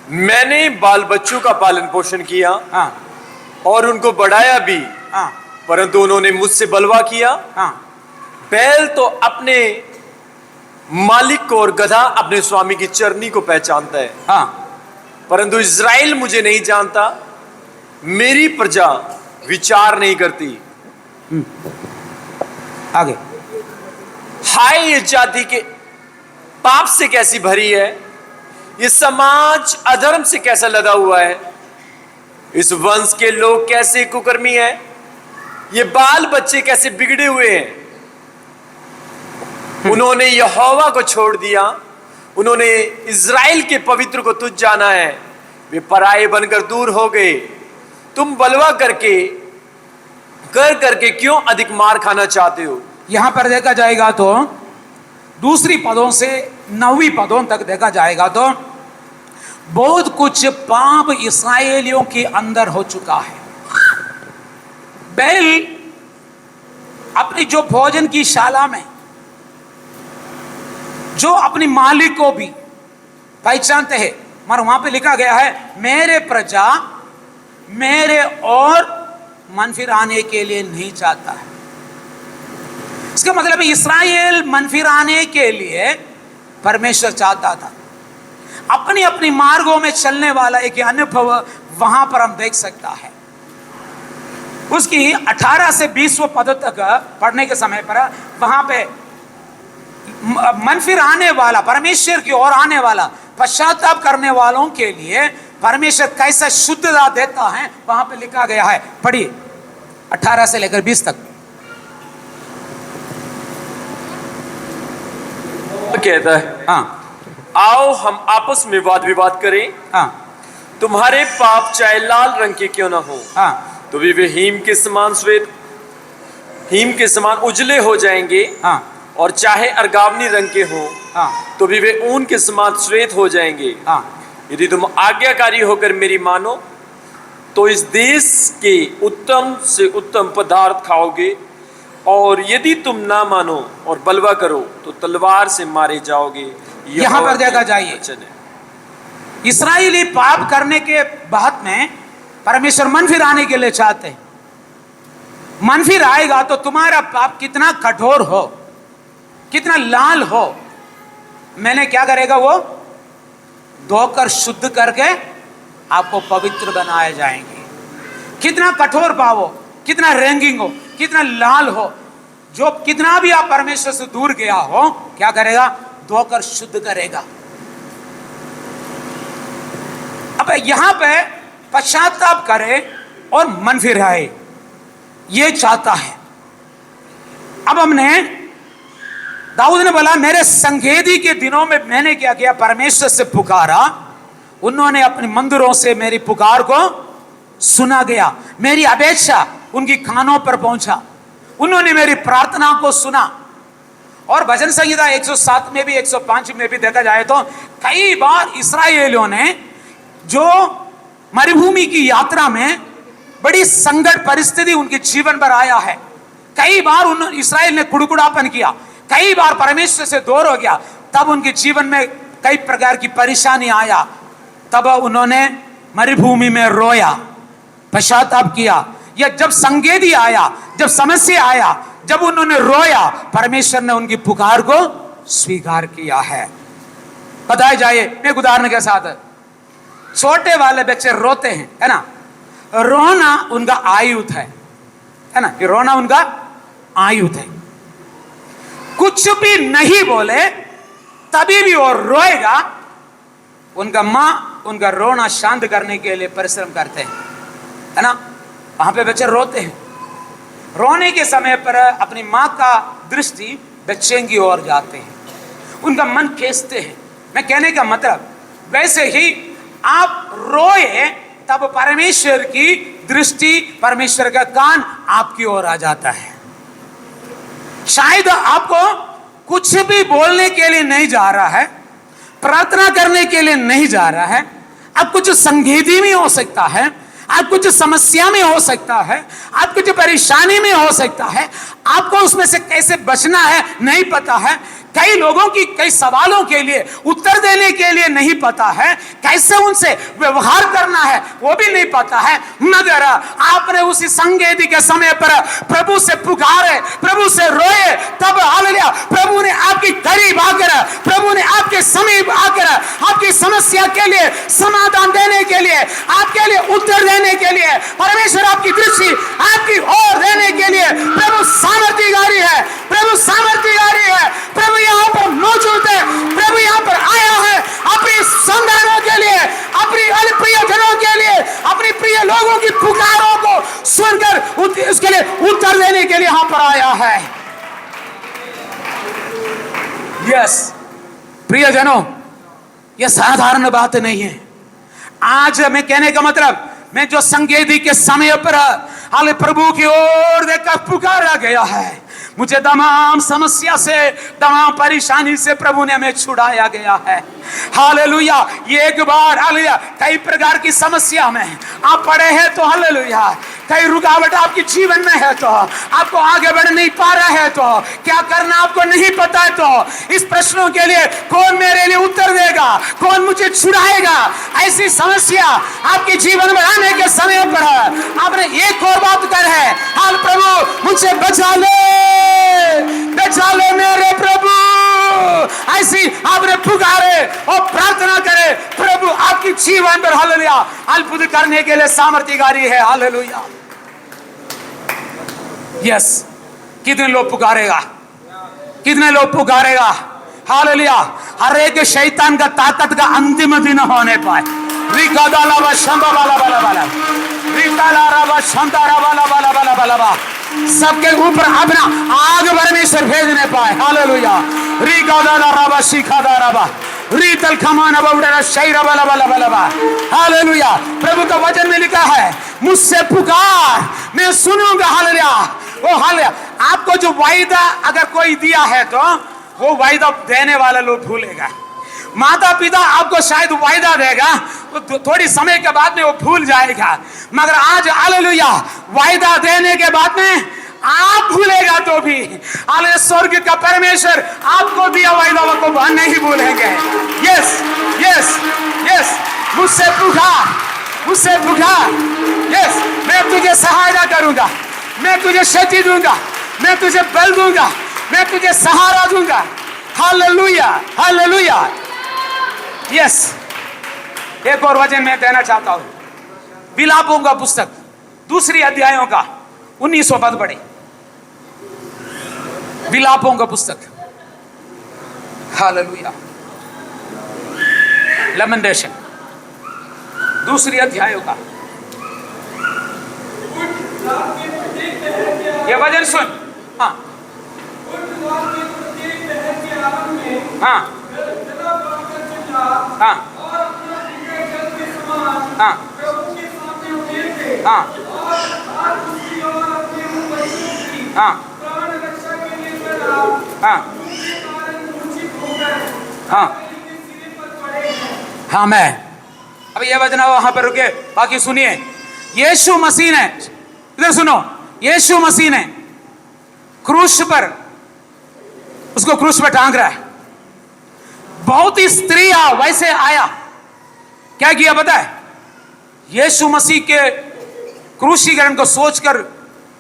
मैंने बाल बच्चों का पालन पोषण किया, हाँ, और उनको बढ़ाया भी, हाँ, परंतु उन्होंने मुझसे बलवा किया। हाँ, बैल तो अपने मालिक को और गधा अपने स्वामी की चरनी को पहचानता है, हाँ, परंतु इज़राइल मुझे नहीं जानता, मेरी प्रजा विचार नहीं करती। आगे। हाय, ये जाति के पाप से कैसी भरी है, ये समाज अधर्म से कैसा लदा हुआ है, इस वंश के लोग कैसे कुकर्मी है, ये बाल बच्चे कैसे बिगड़े हुए हैं। उन्होंने यहोवा को छोड़ दिया, उन्होंने इज़राइल के पवित्र को तुच्छ जाना है, वे पराये बनकर दूर हो गए। तुम बलवा करके क्यों अधिक मार खाना चाहते हो। यहां पर देखा जाएगा तो दूसरी पदों से 9वीं पदों तक देखा जाएगा तो बहुत कुछ पाप इस्राएलियों के अंदर हो चुका है। बैल अपनी जो भोजन की शाला में जो अपनी मालिक को भी पहचानते हैं, मगर वहां पे लिखा गया है मेरे प्रजा मेरे और मन फिराने के लिए नहीं चाहता है। इसका मतलब है इस्राएल मन फिराने के लिए परमेश्वर चाहता था। अपनी अपनी मार्गों में चलने वाला एक अनुभव वहां पर हम देख सकता है। उसकी 18 से 20 पद तक पढ़ने के समय पर वहां पे मन फिर आने वाला, परमेश्वर की ओर आने वाला, पश्चाताप करने वालों के लिए परमेश्वर कैसा शुद्धता देता है वहां पे लिखा गया है। पढ़िए 18 से लेकर 20 तक। कहता है, हाँ, आओ हम आपस में वाद विवाद करें। हाँ, तुम्हारे पाप चाहे लाल रंग के क्यों ना हो, हाँ, तो भी वे हीम के समान श्वेत, हीम के समान उजले हो जाएंगे। हाँ, और चाहे अर्गावनी रंग के हो, हाँ, तो भी वे ऊन के समान श्वेत हो जाएंगे। हाँ। यदि तुम आज्ञाकारी होकर मेरी मानो तो इस देश के उत्तम से उत्तम पदार्थ खाओगे, और यदि तुम ना मानो और बलवा करो तो तलवार से मारे जाओगे। यहां पर देखा जाइए, इस्राएली पाप करने के बाद में परमेश्वर मन फिर आने के लिए चाहते हैं। मन फिर आएगा तो तुम्हारा पाप कितना कठोर हो, कितना लाल हो, मैंने क्या करेगा, वो धोकर शुद्ध करके आपको पवित्र बनाए जाएंगे। कितना कठोर पाप हो, कितना रैंगिंग हो, कितना लाल हो, जो कितना भी आप परमेश्वर से दूर गया हो, क्या करेगा, धोकर शुद्ध करेगा। अब यहां पे पश्चाताप करे और मन फिर आए, ये चाहता है। अब हमने दाऊद ने बोला मेरे संगेदी के दिनों में मैंने क्या किया, परमेश्वर से पुकारा, उन्होंने अपने मंदिरों से मेरी पुकार को सुना गया, मेरी अपेक्षा उनकी कानों पर पहुंचा, उन्होंने मेरी प्रार्थना को सुना। और भजन संहिता 107 में भी 105 में भी देखा जाए तो कई बार इस्राएलियों ने जो मरुभूमि की यात्रा में बड़ी संकट परिस्थिति उनके जीवन पर आया है, कई बार इस्राएल ने कुड़कुड़ापन किया, कई बार परमेश्वर से दूर हो गया, तब उनके जीवन में कई प्रकार की परेशानी आया, तब उन्होंने मरुभूमि में रोया, पश्चाताप किया। या जब संकेती आया, जब समस्या आया, जब उन्होंने रोया, परमेश्वर ने उनकी पुकार को स्वीकार किया है। बताया जाए एक उदाहरण के साथ, छोटे वाले बच्चे रोते हैं, है ना, रोना उनका आयुध है ना, ये रोना उनका आयुध है। कुछ भी नहीं बोले तभी भी वो रोएगा, उनका माँ उनका रोना शांत करने के लिए परिश्रम करते हैं, है ना। वहां पे बच्चे रोते हैं, रोने के समय पर अपनी माँ का दृष्टि बच्चे की ओर जाते हैं, उनका मन खींचते हैं। मैं कहने का मतलब वैसे ही आप रोए तब परमेश्वर की दृष्टि, परमेश्वर का कान आपकी ओर आ जाता है। शायद आपको कुछ भी बोलने के लिए नहीं जा रहा है, प्रार्थना करने के लिए नहीं जा रहा है, अब कुछ संगीती में हो सकता है, आप कुछ समस्या में हो सकता है, आप कुछ परेशानी में हो सकता है, आपको उसमें से कैसे बचना है नहीं पता है, कई लोगों की कई सवालों के लिए उत्तर देने के लिए नहीं पता है, कैसे उनसे व्यवहार करना है वो भी नहीं पता है। मगर आपने उसी संगीत के समय पर प्रभु से पुकारे, प्रभु से रोए, तब हालेलुया प्रभु ने आपके करीब आकर, प्रभु ने आपके समीप आकर आपकी समस्या के लिए समाधान देने के लिए, आपके लिए उत्तर देने के लिए, परमेश्वर आपकी दृष्टि आपकी ओर देने के लिए प्रभु सामर्थ्यशाली है, प्रभु सामर्थ्यशाली है। प्रभु यहाँ पर मौजूद है, प्रभु यहाँ पर आया है अपनी संतानों के लिए, अपनी प्रिय जनों के लिए, अपनी प्रिय लोगों की पुकारों को सुनकर उसके लिए उत्तर देने के लिए यहाँ पर आया है। यस प्रियजनों, यह साधारण बात नहीं है। आज मैं कहने का मतलब, मैं जो संगीत के समय पर हाले प्रभु की ओर देखकर पुकारा गया है, मुझे तमाम समस्या से, तमाम परेशानी से प्रभु ने हमें छुड़ाया गया है। हालेलुया। ये एक बार हालेलुया कई प्रकार की समस्या में आप पड़े हैं तो हालेलुया, कई रुकावट आपके जीवन में है तो आपको आगे बढ़ नहीं पा रहा है, तो क्या करना आपको नहीं पता है, तो इस प्रश्नों के लिए कौन मेरे लिए उत्तर देगा, कौन मुझे छुड़ाएगा, ऐसी समस्या आपके जीवन में आने के समय पर आपने एक और बात कर है, हाल प्रभु मुझे बचा ले मेरे प्रभु, ऐसी आपने पुकारे और प्रार्थना करे, प्रभु आपकी जीवन पर हालेलुया अद्भुत करने के लिए सामर्थ्यशाली है। हालेलुया। यस, कितने लोग पुकारेगा, कितने लोग पुकारेगा। हालेलुया। हर एक शैतान का ताकत का अंतिम दिन होने पाए। सबके ऊपर अपना आग परमेश्वर भेजने पाए। हालेलुया। हालेलुया। प्रभु का वचन में लिखा है, मुझसे पुकार मैं सुनूंगा। हालेलुया। वो हालेलुया, आपको जो वायदा अगर कोई दिया है तो वो वायदा देने वाला लोग भूलेगा। माता पिता आपको शायद वायदा देगा, तो थोड़ी समय के बाद में वो भूल जाएगा, मगर आज हालेलुया वायदा देने के बाद में आप भूलेगा तो भी हालेलुया स्वर्ग का परमेश्वर आपको दिया वायदा को नहीं भूलेंगे। यस यस यस, मुझसे पुकार, मुझसे पुकार। यस, मैं तुझे सहायता करूंगा, मैं तुझे शक्ति दूंगा, मैं तुझे बल दूंगा, मैं तुझे सहारा दूंगा। Hallelujah hallelujah. यस, एक और वचन मैं देना चाहता हूं, विलापों का पुस्तक 2 अध्यायों का 19 पद पढ़े। विलापों का पुस्तक, हालेलुया, लेमेंटेशन 2 अध्यायों का। ये वचन सुन। हाँ हाँ हाँ हाँ हाँ हाँ हाँ हाँ। मैं अब ये वचन वहां पर रुके, बाकी सुनिए। यीशु मसीह ने, इधर सुनो, यीशु मसीह ने क्रूस पर, उसको क्रूस पर टांग रहा है। बहुत ही स्त्रियां वैसे आया, क्या किया पता है? यीशु मसीह के क्रूसीकरण को सोचकर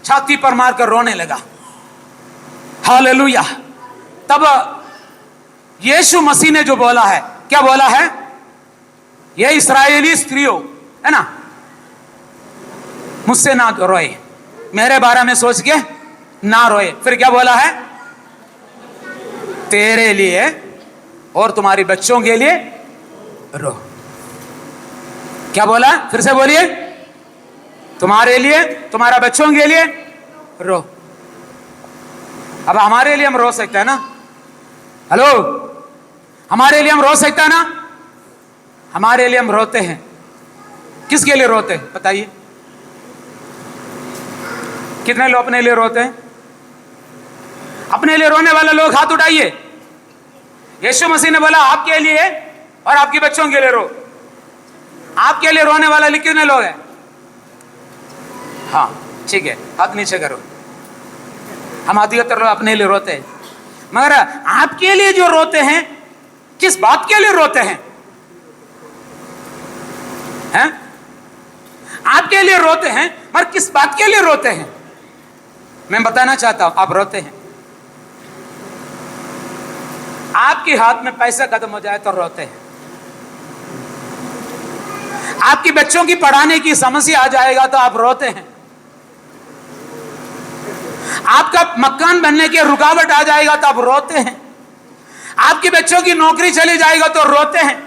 छाती पर मारकर रोने लगा। हालेलुया। तब यीशु मसीह ने जो बोला है, क्या बोला है? ये इस्राएली स्त्रियों है ना, मुझसे ना रोए, मेरे बारे में सोच के ना रोए। फिर क्या बोला है? तेरे लिए और तुम्हारे बच्चों के लिए रो। क्या बोला? फिर से बोलिए। तुम्हारे लिए, तुम्हारा बच्चों के लिए रो। अब हमारे लिए हम रो सकते हैं ना? हेलो, हमारे लिए हम रो सकते हैं ना? हमारे लिए हम रोते हैं। किसके लिए रोते हैं बताइए? कितने लोग अपने लिए रोते हैं? अपने लिए रोने वाले लोग हाथ उठाइए। यीशु मसीह ने बोला आपके लिए और आपके बच्चों के लिए रो। आपके लिए रोने वाला कितने लोग हैं? हाँ ठीक है, हाथ नीचे करो। हम अधिकतर लोग अपने लिए रोते हैं, मगर आपके लिए जो रोते हैं, किस बात के लिए रोते हैं? हैं? आपके लिए रोते हैं, मगर किस बात के लिए रोते हैं? मैं बताना चाहता हूं, आप रोते हैं, आपके हाथ में पैसा खत्म हो जाए तो रोते हैं, आपके बच्चों की पढ़ाने की समस्या आ जाएगा तो आप रोते हैं, आपका मकान बनने की रुकावट आ जाएगा तो आप रोते हैं, आपके बच्चों की नौकरी चली जाएगा तो रोते हैं,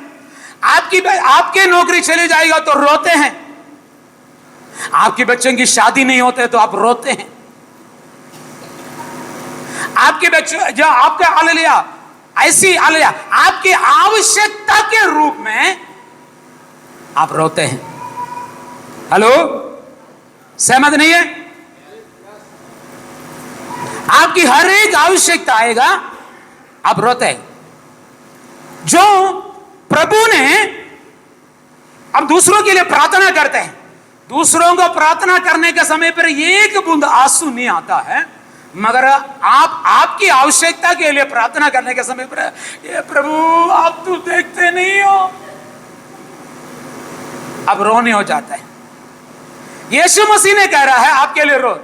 आपकी नौकरी चली जाएगा तो रोते हैं, आपके बच्चों की शादी नहीं होते तो आप रोते हैं, आपके बच्चों जो आपका हालेलुया ऐसी हालेलुया आपकी आवश्यकता के रूप में आप रोते हैं। हेलो, सहमत नहीं है? आपकी हर एक आवश्यकता आएगा, आप रोते हैं। जो प्रभु ने, अब दूसरों के लिए प्रार्थना करते हैं, दूसरों को प्रार्थना करने के समय पर एक बूंद आंसू नहीं आता है, मगर आपकी आवश्यकता के लिए प्रार्थना करने के समय पर, ये प्रभु आप तो देखते नहीं हो, अब रोने हो जाता है। यीशु मसीह ने कह रहा है आपके लिए रो,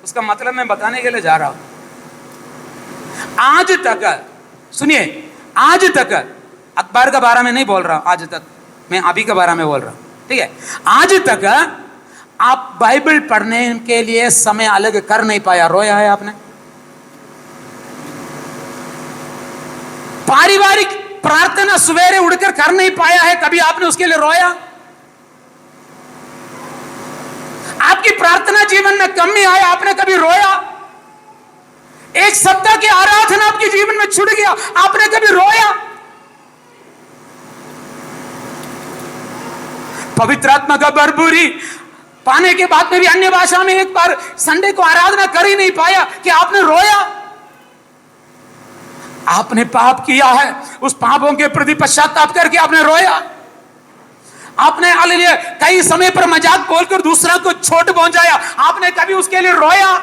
उसका मतलब मैं बताने के लिए जा रहा हूं। आज तक सुनिए, आज तक अखबार के बारे में नहीं बोल रहा हूं, आज तक मैं अभी के बारे में बोल रहा हूं, ठीक है? आज तक आप बाइबल पढ़ने के लिए समय अलग कर नहीं पाया, रोया है आपने? पारिवारिक प्रार्थना सवेरे उठकर कर नहीं पाया है, कभी आपने उसके लिए रोया? आपकी प्रार्थना जीवन में कमी आया, आपने कभी रोया? एक सप्ताह की आराधना आपके जीवन में छूट गया, आपने कभी रोया? पवित्र आत्मा का भरपूरी पाने के बाद में भी अन्य भाषा में एक बार संडे को आराधना कर ही नहीं पाया कि आपने रोया? आपने पाप किया है, उस पापों के प्रति पश्चाताप करके आपने रोया? आपने हालेलुया कई समय पर मजाक बोलकर दूसरा को चोट पहुंचाया, आपने कभी उसके लिए रोया?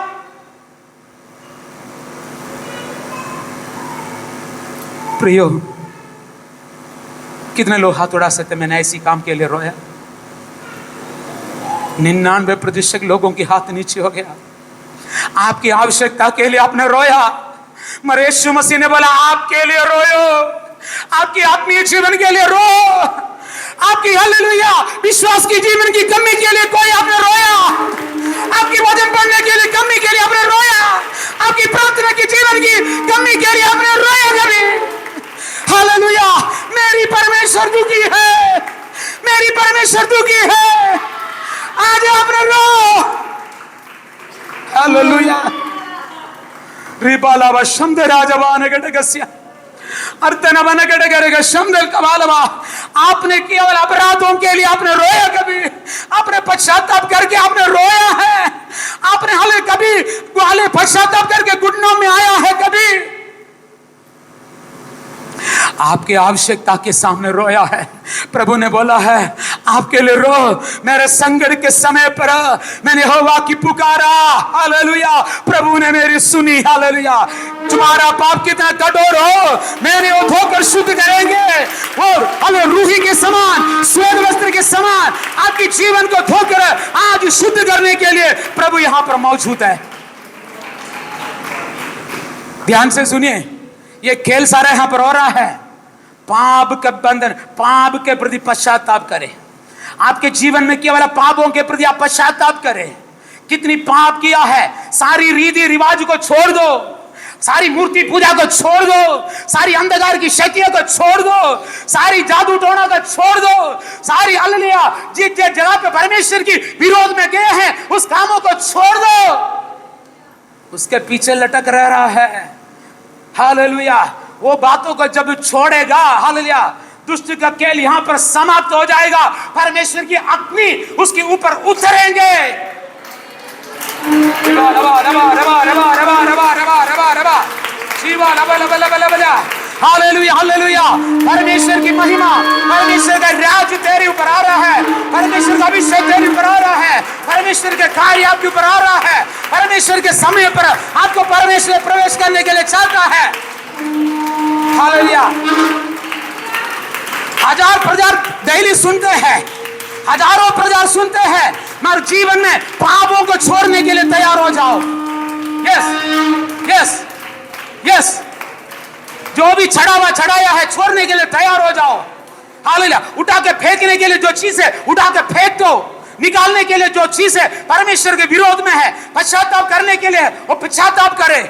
प्रियो, कितने लोग हाथ उड़ा सकते मैंने ऐसी काम के लिए रोया? 99% लोगों के हाथ नीचे हो गया। आपकी आवश्यकता के लिए आपने रोया, मगर यीशु मसीह ने बोला आपके लिए रोयो, आपकी आत्मीय जीवन के लिए रो, आपकी हालेलुया विश्वास की जीवन की कमी के लिए कोई आपने रोया, आपकी वचन पढ़ने के लिए कमी के लिए आपने रोया, आपकी प्रार्थना की जीवन की कमी के लिए आपने रोया कभी? हालेलुया, मेरी परमेश्वर दुखी है, मेरी परमेश्वर दुखी है, आज आपने रो। हालेलुया, रिबाला व शम्द राजवान गटगस्या अर्तना बन गटगरेगा शम्दल कबालवा। आपने केवल अपराधों के लिए आपने रोया कभी? आपने पश्चाताप करके आपने रोया है? आपने हाले कभी हाले पश्चाताप करके घुटनों में आया है कभी? आपकी आवश्यकता के सामने रोया है। प्रभु ने बोला है आपके लिए रो, मेरे संकट के समय पर मैंने यहोवा की पुकारा, हालेलुया, प्रभु ने मेरी सुनी, हालेलुया। तुम्हारा पाप कितना कठोर हो, मैंने वो धोकर शुद्ध करेंगे, और हमें रूही के समान, श्वेत वस्त्र के समान आपके जीवन को धोकर आज शुद्ध करने के लिए प्रभु यहां पर मौजूद है। ध्यान से सुनिए, ये खेल सारा यहां पर हो रहा है। पाप का बंधन, पाप के प्रति पश्चाताप करें। आपके जीवन में केवल पापों के प्रति आप पश्चाताप करें। कितनी पाप किया है, सारी रीति रिवाज को छोड़ दो, सारी मूर्ति पूजा को छोड़ दो, सारी अंधकार की शक्तियों को छोड़ दो, सारी जादू टोना को छोड़ दो, सारी हालेलुया जिस जगह पे परमेश्वर की विरोध में गए हैं उस कामों को छोड़ दो। उसके पीछे लटक रहा है, हालेलुया। वो बातों को जब छोड़ेगा, हालेलुया, दुष्ट का खेल यहां पर समाप्त हो जाएगा, परमेश्वर की अग्नि उसके ऊपर उतरेंगे। हालेलुया, हालेलुया, परमेश्वर की महिमा, परमेश्वर का राज तेरे ऊपर आ रहा है, परमेश्वर का अभिषेक तेरे ऊपर आ रहा है, परमेश्वर के कार्य आपके ऊपर आ रहा है, परमेश्वर के समय पर आपको परमेश्वर प्रवेश करने के लिए चाहता है। हालेलुया। हजार प्रचार डेली सुनते हैं, हजारों प्रचार सुनते हैं, मगर जीवन में पापों को छोड़ने के लिए तैयार हो जाओ। यस यस यस, जो भी चढ़ाया है छोड़ने के लिए तैयार हो जाओ। हालेलुया। उठा के फेंकने के लिए जो चीज है उठा के फेंक दो। निकालने के लिए जो चीज है परमेश्वर के विरोध में है, पश्चाताप करने के लिए वो पश्चाताप करे।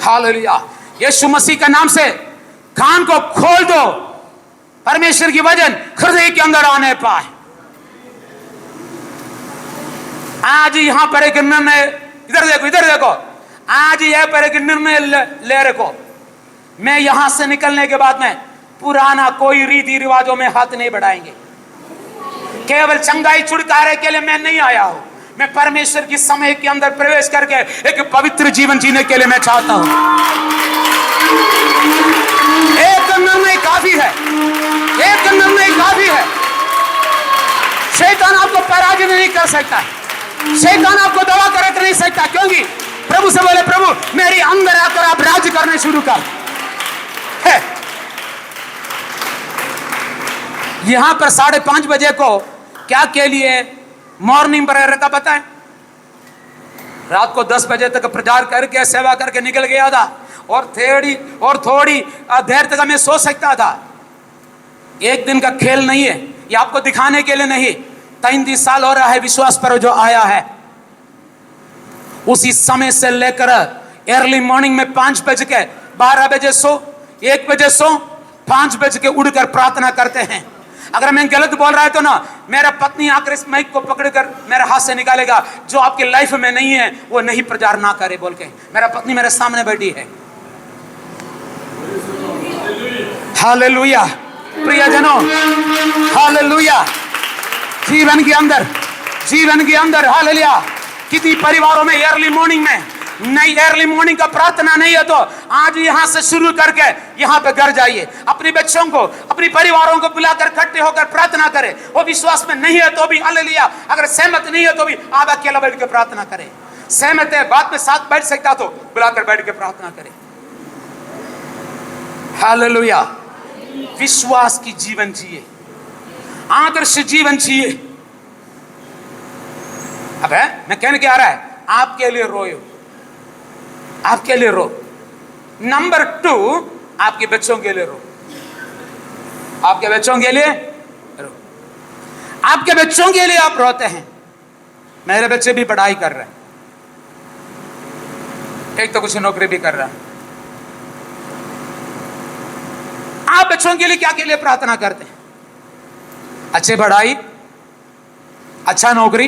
हालेलुया। यीशु मसीह के नाम से कान को खोल दो, परमेश्वर की वचन हृदय के अंदर आने पाए। आज यहां पर एक निर्णय, इधर देखो इधर देखो, आज यह पर एक निर्णय ले रखो, मैं यहां से निकलने के बाद में पुराना कोई रीति रिवाजों में हाथ नहीं बढ़ाएंगे। केवल चंगाई छुटकारे के लिए मैं नहीं आया हूं, मैं परमेश्वर की समय के अंदर प्रवेश करके एक पवित्र जीवन जीने के लिए मैं चाहता हूं। एक निर्णय काफी है, एक निर्णय काफी है। शैतान आपको पराजित नहीं कर सकता, शैतान आपको दबा कर रख नहीं सकता, क्योंकि प्रभु से बोले, प्रभु मेरे अंदर आकर आप राज्य करने शुरू कर। है यहां पर 5:30 बजे को क्या के लिए मॉर्निंग प्रेयर का पता है? रात को 10 बजे तक प्रचार करके सेवा करके निकल गया था, और थोड़ी देर तक मैं सो सकता था। एक दिन का खेल नहीं है, ये आपको दिखाने के लिए नहीं। 33 साल हो रहा है विश्वास पर जो आया है, उसी समय से लेकर अर्ली मॉर्निंग में 5 बजे के 12 बजे सो, 1 बजे सो, 5 बजे के उड़कर प्रार्थना करते हैं। अगर मैं गलत बोल रहा है तो ना मेरा पत्नी आकर इस माइक को पकड़कर मेरे हाथ से निकालेगा, जो आपकी लाइफ में नहीं है वो नहीं प्रचार ना करे बोल के। मेरा पत्नी मेरे सामने बैठी है। हालेलुया प्रियजनों, हालेलुया। जीवन के अंदर हालेलुया, कितनी परिवारों में अर्ली मॉर्निंग में नहीं, अर्ली मॉर्निंग का प्रार्थना नहीं है तो आज यहां से शुरू करके यहां पे घर जाइए, अपने बच्चों को अपनी परिवारों को बुलाकर इकट्ठे होकर प्रार्थना करें। वो विश्वास में नहीं है तो भी हालेलुया, अगर सहमत नहीं है तो भी आप अकेला बैठ के प्रार्थना करें। सहमत है, बात में साथ बैठ सकता तो बुलाकर बैठ के प्रार्थना करें। हालेलुया। विश्वास की जीवन जिए, आदर्श जीवन जिए। अब है मैं कहने क्या आ रहा है, आपके लिए रोयो, आपके लिए रो। नंबर 2, आपके बच्चों के लिए रो, आपके बच्चों के लिए रो। आपके बच्चों के लिए आप रोते हैं। मेरे बच्चे भी पढ़ाई कर रहे हैं, एक तो कुछ नौकरी भी कर रहा है। आप बच्चों के लिए क्या के लिए प्रार्थना करते हैं? अच्छे पढ़ाई, अच्छा नौकरी,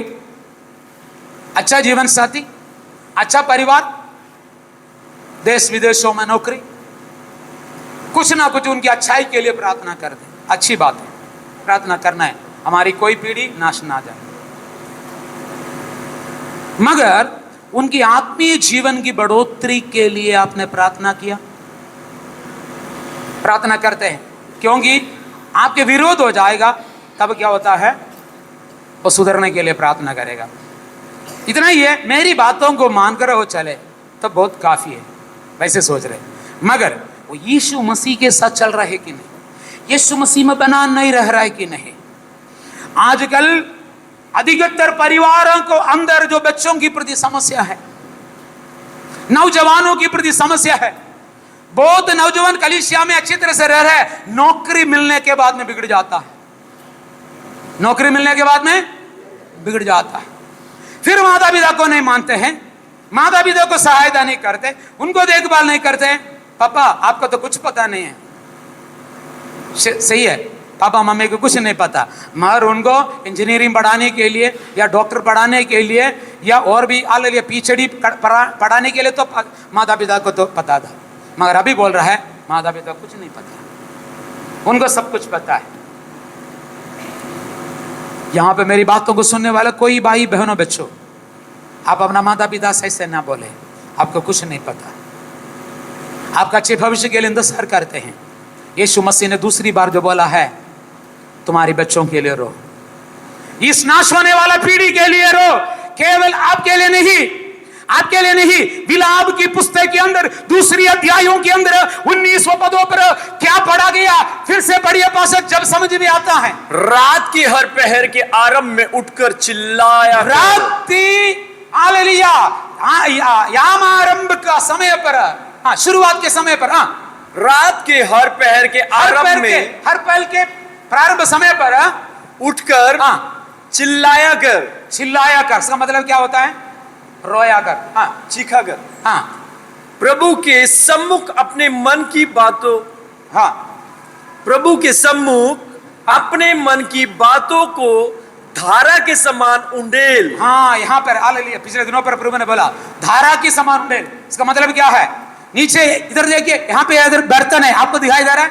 अच्छा जीवन साथी, अच्छा परिवार, देश विदेशों में नौकरी, कुछ ना कुछ उनकी अच्छाई के लिए प्रार्थना करते हैं। अच्छी बात है, प्रार्थना करना है, हमारी कोई पीढ़ी नाश ना जाए। मगर उनकी आत्मीय जीवन की बढ़ोतरी के लिए आपने प्रार्थना किया? प्रार्थना करते हैं, क्योंकि आपके विरोध हो जाएगा तब क्या होता है, वो सुधरने के लिए प्रार्थना करेगा। इतना ही है, मेरी बातों को मानकर वो चले तो बहुत काफी है, वैसे सोच रहे। मगर वो यीशु मसीह के साथ चल रहा है कि नहीं, यीशु मसीह में बना नहीं रह रहा है कि नहीं। आजकल अधिकतर परिवारों को अंदर जो बच्चों की प्रति समस्या है, नौजवानों की प्रति समस्या है। बहुत नौजवान कलीसिया में अच्छी तरह से रह रहे हैं, नौकरी मिलने के बाद में बिगड़ जाता है, नौकरी मिलने के बाद में बिगड़ जाता है। फिर माता पिता को नहीं मानते हैं, माता पिता को सहायता नहीं करते, उनको देखभाल नहीं करते। पापा आपको तो कुछ पता नहीं है, सही है, पापा मम्मी को कुछ नहीं पता, मगर उनको इंजीनियरिंग पढ़ाने के लिए या डॉक्टर पढ़ाने के लिए या और भी हालेलुया पीएचडी पढ़ाने के लिए तो माता पिता को तो पता था। मगर अभी बोल रहा है माता पिता को कुछ नहीं पता, उनको सब कुछ पता है। यहां पे मेरी बातों को सुनने वाले कोई भाई बहनों बच्चों, आप अपना माता पिता से ऐसे ना बोले, आपको कुछ नहीं पता, आपका अच्छे भविष्य के लिए इंतजार करते हैं। यीशु मसीह ने दूसरी बार जो बोला है, तुम्हारे बच्चों के लिए रो, इस नाश होने वाला पीढ़ी के लिए रो, केवल आपके लिए नहीं, आपके लिए नहीं। विलाप की पुस्तक के अंदर दूसरी अध्यायों के अंदर 19 पदों पर क्या पढ़ा गया, फिर से पढ़िए पासक, जब समझ में आता है। रात के हर पहर के आरंभ में उठकर चिल्लाया कर। रात्रि हालेलुया यामारंभ का समय पर, हाँ शुरुआत के समय पर, हाँ रात के हर पहर के आरंभ में, हर पहर के प्रारंभ समय पर उठकर चिल्लाया कर। चिल्लाया कर, इसका मतलब क्या होता है? रोया कर, हाँ चीखा कर। हाँ प्रभु के सम्मुख अपने मन की बातों, हाँ प्रभु के सम्मुख अपने मन की बातों को धारा के समान उंडेल। हाँ यहाँ पर हालेलुया, पिछले दिनों पर प्रभु ने बोला धारा के समान उंडेल। इसका मतलब क्या है? नीचे इधर देखिए, यहाँ पे इधर बर्तन है, आपको दिखाई दे रहा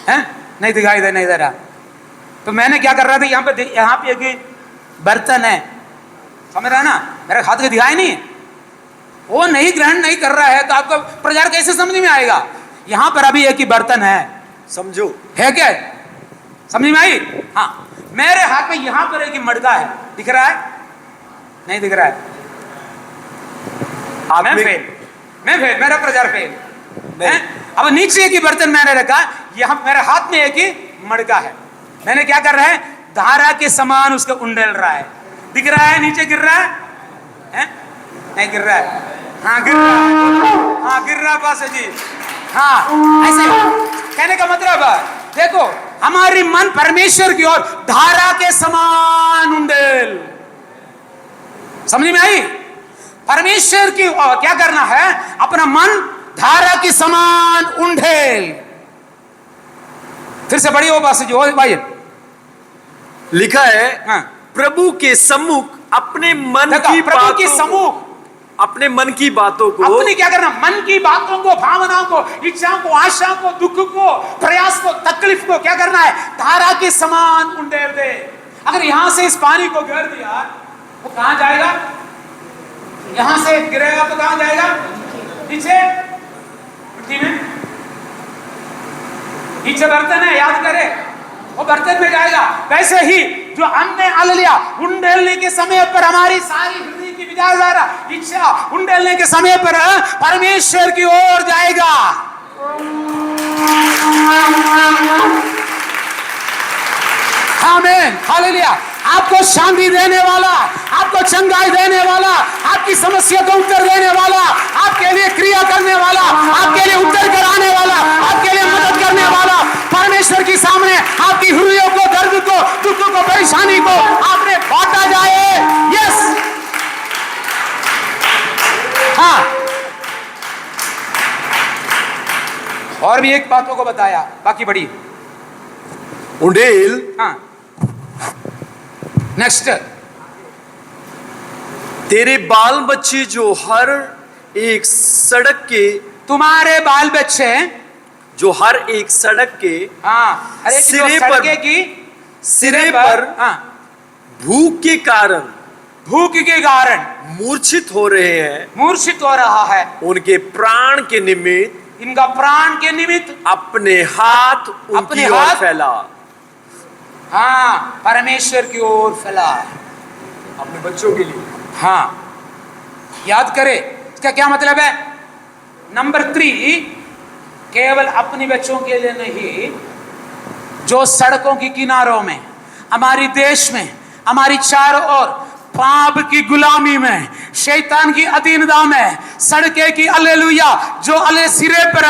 है? नहीं दिखाई दे रहा। तो मैंने क्या कर रहा था, यहाँ पे एक बर्तन है, समझ रहा है ना, मेरे हाथ को दिखाई नहीं, वो नहीं ग्रहण नहीं कर रहा है, तो आपको प्रचार कैसे समझ में आएगा? यहाँ पर अभी एक ही बर्तन है, समझो है क्या? समझ में आई? हाँ, मेरे हाथ में यहाँ पर एक ही मटका है, दिख रहा है? नहीं दिख रहा है। मैं फेल, मेरा प्रचार फेल है। अब नीचे एक ही बर्तन मैंने रखा, यहाँ मेरे हाथ में एक ही मटका है, मैंने क्या कर रहा है? धारा के समान उसको उंडेल रहा है। दिख रहा है? नीचे गिर रहा है? नहीं गिर रहा है? हाँ गिर रहा है, हाँ गिर रहा है पास जी। हाँ ऐसे कहने का मतलब देखो, हमारी मन परमेश्वर की ओर धारा के समान उंडेल। समझ में आई? परमेश्वर की ओर क्या करना है? अपना मन धारा के समान उंडेल। फिर से पढ़िए वो पास जी, वो भाई लिखा है, हाँ। प्रभु के सम्मुख अपने मन की प्रभु के सम्मुख अपने मन की बातों को, अपनी क्या करना? मन की बातों को, भावनाओं को, इच्छाओं को, आशाओं को, दुख को, प्रयास को, तकलीफ को क्या करना है? धारा के समान उंडेल दे। अगर यहां से इस पानी को गिर दिया वो कहां जाएगा? यहां से गिरेगा तो कहां जाएगा? नीचे मिट्टी में। नीचे बर्तन है, याद करे, वो बर्तन में जाएगा। वैसे ही जो हमने हालेलुया उंडेलने के समय पर हमारी सारी हृदय की विचारधारा, इच्छा उंडेलने के समय पर परमेश्वर की ओर जाएगा। आमीन हालेलुया। आपको शांति देने वाला, आपको चंगाई देने वाला, आपकी समस्या को उत्तर देने वाला, आपके लिए क्रिया करने वाला, आपके लिए उत्तर कराने वाला, आपके लिए मदद करने वाला परमेश्वर के सामने आपकी हृदयों को, दर्द को, दुख को, परेशानी को आपने बांटा जाए। यस, हाँ। और भी एक बातों को बताया, बाकी बड़ी उंडेल। हाँ नेक्स्ट, तेरे बाल बच्चे जो हर एक सड़क के, तुम्हारे बाल बच्चे जो हर एक सड़क के, हाँ अरे सिरे पर हाँ भूख के कारण मूर्छित हो रहे हैं, मूर्छित हो रहा है, उनके प्राण के निमित्त, इनका प्राण के निमित्त अपने हाथ उनकी ओर फैला। हाँ परमेश्वर की ओर फैला अपने बच्चों के लिए। हाँ याद करे, इसका क्या मतलब है? नंबर 3, केवल अपने बच्चों के लिए नहीं, जो सड़कों की किनारों में, हमारी देश में, हमारी चारों ओर पाप की गुलामी में, शैतान की अधीनता में, सड़के की हालेलुया जो अले सिरे पर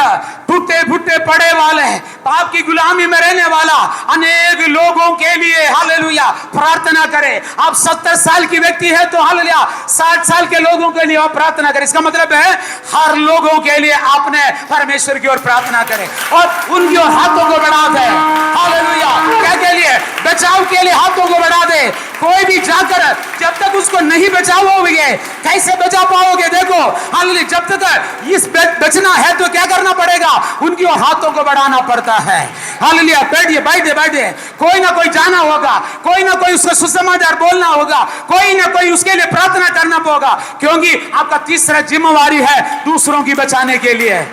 भुट्टे भुट्टे पड़े वाले, पाप की गुलामी में रहने वाला अनेक लोगों के लिए हालेलुया प्रार्थना करें। आप 70 साल की व्यक्ति है तो हालेलुया 60 साल के लोगों के लिए आप प्रार्थना करें। इसका मतलब है हर लोगों के लिए आपने परमेश्वर की ओर प्रार्थना करें और उनकी ओर हाथों को बढ़ा दे। हालेलुया, क्या के लिए? बचाव के लिए हाथों को बढ़ा दे। कोई भी जाकर जब तक उसको नहीं बचाओगे, कैसे बचा पाओगे? देखो हालेलुया, जब तक इस बचना है तो क्या करना पड़ेगा? उनकी हाथों को बढ़ाना पड़ता है। हालेलुया, बैठिए, कोई ना कोई जाना होगा, कोई ना कोई उसका सुसमाचार बोलना होगा, कोई ना कोई उसके लिए प्रार्थना करना होगा, क्योंकि आपका तीसरा जिम्मेवारी है दूसरों की बचाने के लिए,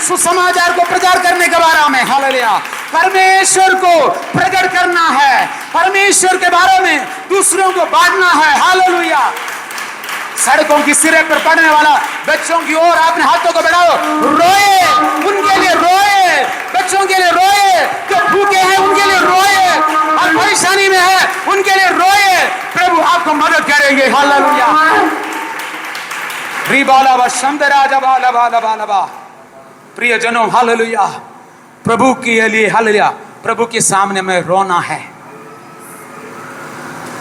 सुसमाचार को प्रचार करने के बारे में। हालेलुया, परमेश्वर को प्रकट करना है, परमेश्वर के बारे में दूसरों को बांटना है। हालेलुया, सड़कों की सिरे पर पड़ने वाला बच्चों की ओर अपने हाथों को बढ़ाओ, रोए उनके लिए, रोए बच्चों के लिए, रोए जो भूखे हैं उनके लिए, रोए और परेशानी में है उनके लिए रोए। प्रभु आपको मदद करेंगे। हालेलुया। रिबाला व शंदराजा बाला बाला बाला बा। प्रिय जनों, हालेलुया, प्रभु के लिए, हालेलुया, प्रभु के सामने में रोना है।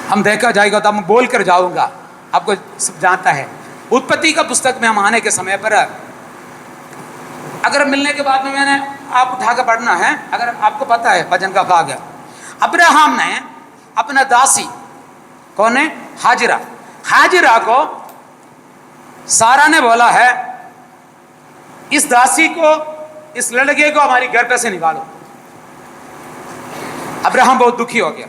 हम देखा जाएगा तो हम बोल कर जाऊंगा, आपको सब जानता है। उत्पत्ति का पुस्तक में हम आने के समय पर, अगर मिलने के बाद में मैंने आप उठाकर पढ़ना है, अगर आपको पता है भजन का भाग है। अब्राहम ने अपना दासी, कौन है? हाजिरा, हाजिरा को सारा ने बोला है इस दासी को, इस लड़के को हमारी घर पे से निकालो। अब्राहम बहुत दुखी हो गया,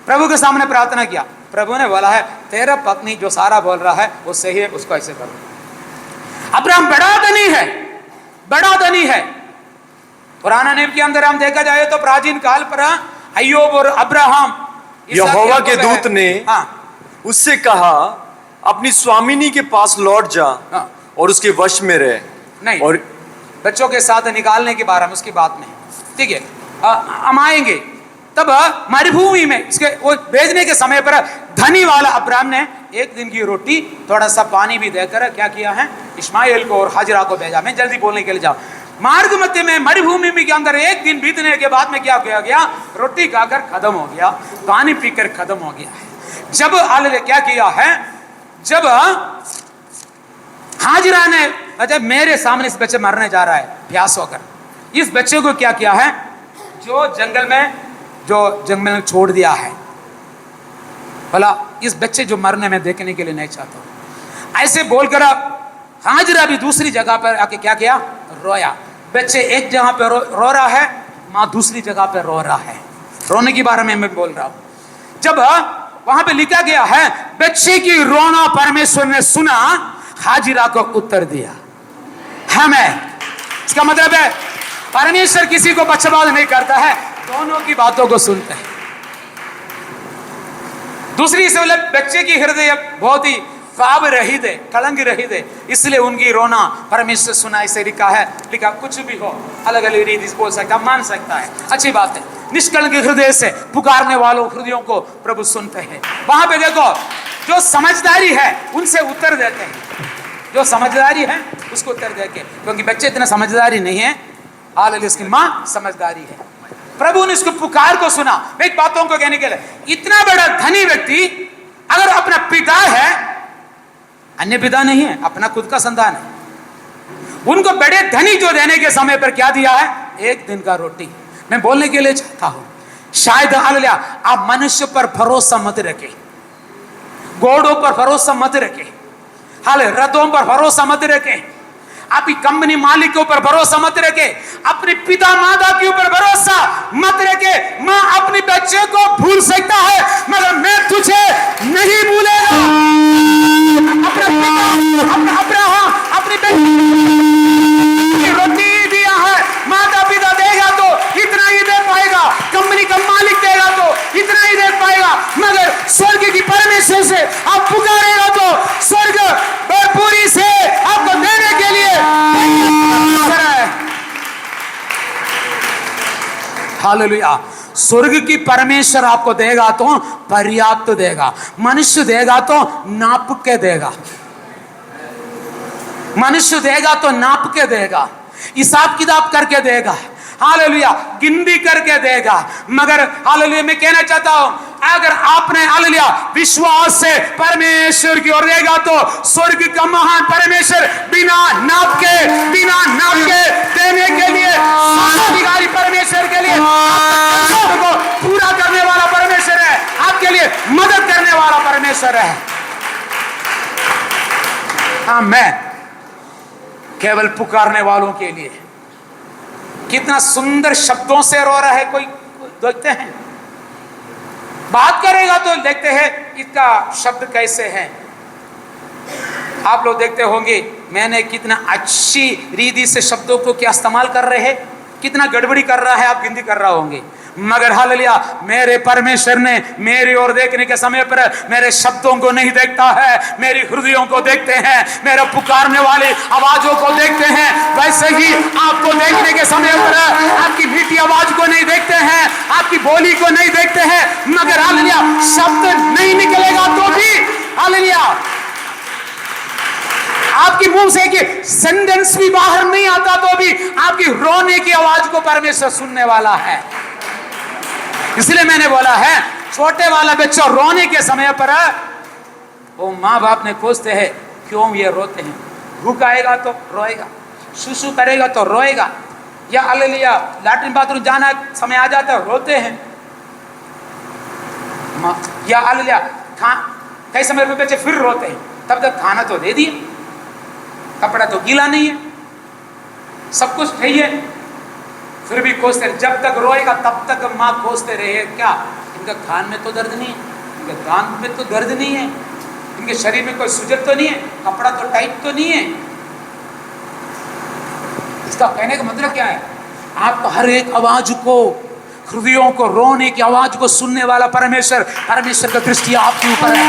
प्रभु के सामने प्रार्थना किया। प्रभु ने बोला है तेरा पत्नी जो सारा बोल रहा है वो सही है, उसको ऐसे करो। अब्राहम बड़ा धनी है, बड़ा धनी है। पुराना नियम के अंदर हम देखा जाए तो प्राचीन काल पर अय्यूब और अब्राहम, यहोवा के दूत ने उससे कहा अपनी स्वामिनी के पास लौट जा और उसके वश में रहे। नहीं, और बच्चों के साथ निकालने के बारे में उसकी बात नहीं, ठीक है। हम आएंगे तब मरुभूमि में इसके वो भेजने के समय पर धनी वाला अब्राहम ने एक दिन की रोटी, थोड़ा सा पानी भी देकर क्या किया है, इस्माइल को और हाजिरा को भेजा। मैं जल्दी बोलने के लिए जाऊं। मार्ग मध्य में मरुभूमि में के अंदर एक दिन बीतने के बाद में क्या किया गया, रोटी खाकर खत्म हो गया, पानी पीकर खत्म हो गया है। जब हाल क्या किया है, जब हाजिरा ने, जब मेरे सामने इस बच्चे मरने जा रहा है प्यास होकर, इस बच्चे को क्या किया है, जो जंगल में छोड़ दिया है। भला इस बच्चे जो मरने में देखने के लिए नहीं चाहता, ऐसे बोलकर हाजिरा भी दूसरी जगह पर आके क्या किया, रोया। बच्चे एक जगह पे रो रहा है, माँ दूसरी जगह पे रो रहा है। रोने के बारे में मैं बोल रहा हूं। जब वहां पे लिखा गया है बच्चे की रोना परमेश्वर ने सुना, हाजिरा को उत्तर दिया। हमें इसका मतलब है परमेश्वर किसी को पक्षपात नहीं करता है, दोनों की बातों को सुनते हैं। दूसरी से बच्चे की हृदय बहुत ही पाप रहित है, कलंक रहित है, इसलिए उनकी रोना परमेश्वर सुना। इसे लिखा है, लिखा कुछ भी हो, अलग अलग रीति से बोल सकता, मान सकता है, अच्छी बात है। निष्कलंक हृदय से पुकारने वालों हृदयों को प्रभु सुनते हैं। वहां पे देखो, जो समझदारी है उनसे उत्तर देते हैं, जो समझदारी है उसको उत्तर देके, क्योंकि बच्चे इतना समझदारी नहीं है, हालेलुया, इसकी माँ समझदारी है। प्रभु ने इसको पुकार को सुना। मैं एक बातों को कहने के लिए, इतना बड़ा धनी व्यक्ति अगर अपना पिता है, अन्य पिता नहीं है, अपना खुद का संतान है, उनको बड़े धनी जो देने के समय पर क्या दिया है, एक दिन का रोटी। मैं बोलने के लिए चाहता हूं, शायद हालेलुया आप मनुष्य पर भरोसा मत रखें, घोड़ों पर भरोसा मत रखें, हालेलुया रथों पर भरोसा मत रखें, आपकी कंपनी मालिकों पर भरोसा मत रखे, अपने पिता माता के ऊपर भरोसा मत रखे। माँ अपने बच्चे को भूल सकता है, मगर मैं तुझे नहीं भूलेगा। अपना पिता, अपना अब्राहम अपनी रोटी दिया है, माता पिता देगा तो इतना ही दे पाएगा, कंपनी का मालिक देगा तो इतना ही दे पाएगा, मगर स्वर्ग की परमेश्वर से आप पुकारेगा तो स्वर्ग भरपूरी से आपको देने के लिए। हालेलुया, स्वर्ग की परमेश्वर आपको देगा तो पर्याप्त देगा, मनुष्य देगा तो नाप के देगा, मनुष्य देगा तो नाप के देगा, हिसाब किताब करके देगा, हालेलुया गिनती करके देगा। मगर हालेलुया मैं कहना चाहता हूं, अगर आपने हालेलुया विश्वास से परमेश्वर की ओर देगा तो स्वर्ग का महान परमेश्वर बिना नाप के देने के लिए, अधिकारी परमेश्वर के लिए को पूरा करने वाला परमेश्वर है, आपके लिए मदद करने वाला परमेश्वर है। आमीन। केवल पुकारने वालों के लिए। कितना सुंदर शब्दों से रो रहा है, कोई देखते हैं, बात करेगा तो देखते हैं इसका शब्द कैसे है। आप लोग देखते होंगे मैंने कितना अच्छी रीति से शब्दों को क्या इस्तेमाल कर रहे हैं, कितना गड़बड़ी कर रहा है, आप गिनती कर रहा होंगे। मगर हालेलुया मेरे परमेश्वर ने मेरी ओर देखने के समय पर मेरे शब्दों को नहीं देखता है, मेरी हृदयों को देखते हैं, मेरे पुकारने वाली आवाजों को देखते हैं। वैसे ही आपको देखने के समय पर आपकी मीठी आवाज को नहीं देखते हैं, आपकी बोली को नहीं देखते हैं, मगर हालेलुया शब्द नहीं निकलेगा तो भी हालेलुया आपकी मुंह से कि सेंटेंस भी बाहर नहीं आता तो भी आपकी रोने की आवाज को परमेश्वर सुनने वाला है। इसलिए मैंने बोला है छोटे वाला बच्चा रोने के समय पर वो माँ बाप ने पूछते हैं क्यों ये रोते हैं। भूख आएगा तो रोएगा, सुसु करेगा तो रोएगा, या हालेलुया लैट्रिन बाथरूम जाना समय आ जाता है रोते हैं, या हालेलुया कई समय पे बच्चे फिर रोते हैं। तब तक खाना तो दे दिए, कपड़ा तो गीला नहीं है, सब कुछ चाहिए, फिर भी कोसते। जब तक रोएगा तब तक माँ कोसते रहे क्या इनका कान में तो दर्द नहीं है, इनके कान में तो दर्द नहीं है, इनके शरीर में कोई सुजन तो नहीं है, कपड़ा तो टाइट तो नहीं है। इसका कहने का मतलब क्या है? आपको हर एक आवाज को, हृदयों को, रोने की आवाज को सुनने वाला परमेश्वर का दृष्टि आपके ऊपर है।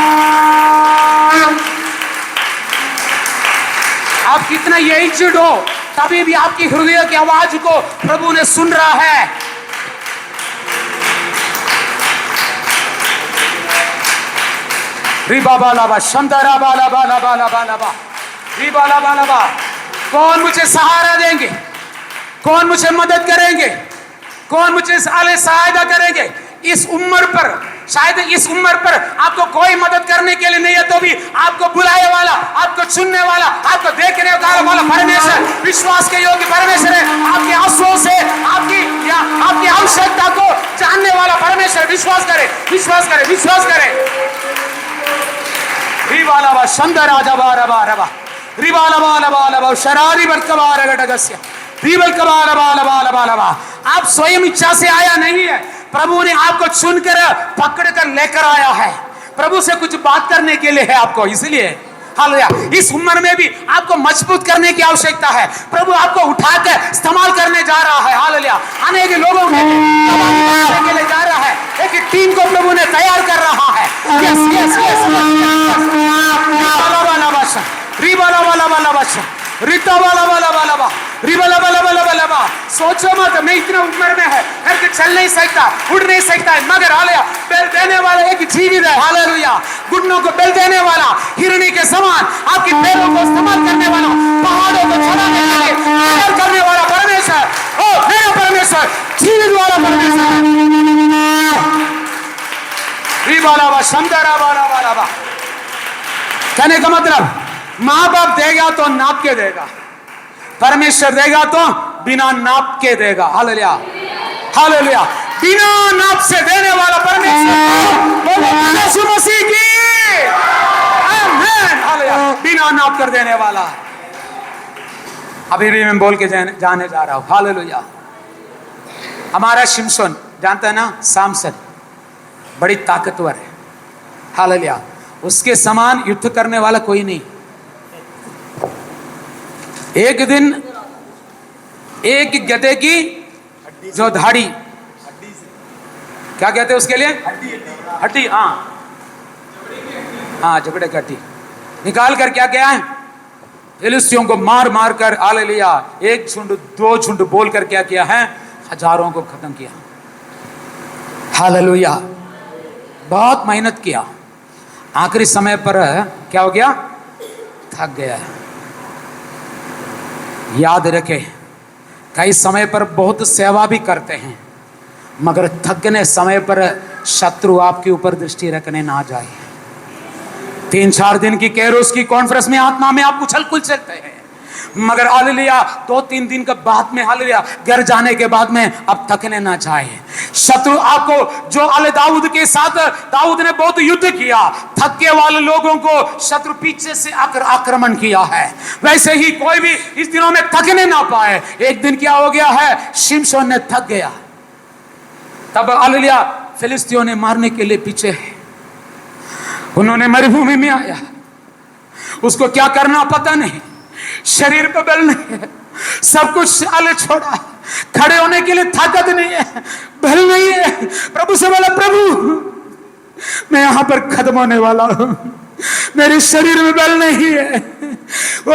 आप कितना एज्ड हो तभी भी आपकी हृदय की आवाज को प्रभु ने सुन रहा है। रिबा बाला बा शंदरा बाला बाला बाला बाला बा रिबा ला बाला बा। कौन मुझे सहारा देंगे, कौन मुझे मदद करेंगे, कौन मुझे सहायता करेंगे? इस उम्र पर, शायद इस उम्र पर आपको कोई मदद करने के लिए नहीं है तो भी आपको बुलाए वाला, आपको चुनने वाला, आपको देखने वाला परमेश्वर, विश्वास के योग्य परमेश्वर है। आपके आंसुओं से आपकी आवश्यकता को जानने वाला परमेश्वर। विश्वास करे, विश्वास करे, विश्वास करे। रिवाला वा शंदर राजा बारा बारा बा रिवाला बाला बाला बा शरारी बरकबार गटगस्य रिवल कबार बाला बाला बाला बा। आप स्वयं इच्छा से आया नहीं है, प्रभु ने आपको चुनकर पकड़कर लेकर आया है। प्रभु से कुछ बात करने के लिए है आपको, इसलिए हालेलुया इस उम्र में भी आपको मजबूत करने की आवश्यकता है। प्रभु आपको उठाकर इस्तेमाल करने जा रहा है। हालेलुया अनेक लोगों के लिए जा रहा है, एक टीम को प्रभु ने तैयार कर रहा है। यस यस यस रिबाला वाला वाला बच्चा रिता वाला वाला वाला बा रिबाला वाला वाला वाला बा। सोचो मत मैं इतना उम्र में है करके चल नहीं सकता, उड़ नहीं सकता है, मगर हालेलुया बेल देने वाला एक जीवित है। हालेलुया घुटनों को बेल देने वाला, हिरनी के समान आपके पैरों को इस्तेमाल करने वाला, पहाड़ों को चलाने के लिए तैयार करने वाला परमेश्वर, ओ मेरा परमेश्वर, जीवित वाला परमेश्वर। रिबाला बा शंदरा वाला वाला बा। कहने का मतलब माँ बाप देगा तो नाप के देगा, परमेश्वर देगा तो बिना नाप के देगा। हालेलुया हालेलुया बिना नाप से देने वाला परमेश्वर यीशु मसीह की आमीन। हालेलुया बिना नाप कर देने वाला। अभी भी मैं बोल के जाने जा रहा हूं। हालेलुया हमारा शिमशोन जानता है ना, सामसन बड़ी ताकतवर है। हालेलुया उसके समान युद्ध करने वाला कोई नहीं। एक दिन एक गधे की जो धाड़ी, क्या कहते हैं उसके लिए, हड्डी, हाँ झगड़े की हड्डी निकाल कर क्या किया है, फिलिस्तियों को मार मार कर हालेलुया एक झुंड दो झुंड बोल कर क्या किया है, हजारों को खत्म किया। हालेलुया बहुत मेहनत किया, आखिरी समय पर क्या हो गया, थक गया। याद रखे कई समय पर बहुत सेवा भी करते हैं, मगर थकने समय पर शत्रु आपके ऊपर दृष्टि रखने ना जाए। 3-4 दिन की कैरोस की कॉन्फ्रेंस में आत्मा में आप उछल कुल सकते हैं, मगर हालेलुया 2-3 दिन के बाद में हालेलुया घर जाने के बाद में अब थकने ना चाहे। शत्रु आपको जो दाऊद के साथ दाऊद ने बहुत युद्ध किया, थके वाले लोगों को शत्रु पीछे से आकर आक्रमण किया है, वैसे ही कोई भी इस दिनों में थकने ना पाए। एक दिन क्या हो गया है, शिमशोन ने थक गया, तब हालेलुया फिलिस्तियों ने मारने के लिए पीछे है, उन्होंने मरुभूमि में आया, उसको क्या करना पता नहीं, शरीर पे बल नहीं है, सब कुछ आले छोड़ा, खड़े होने के लिए ताकत नहीं है, बल नहीं है। प्रभु से बोला, प्रभु मैं यहां पर खत्म होने वाला हूं, मेरे शरीर में बल नहीं है। ओ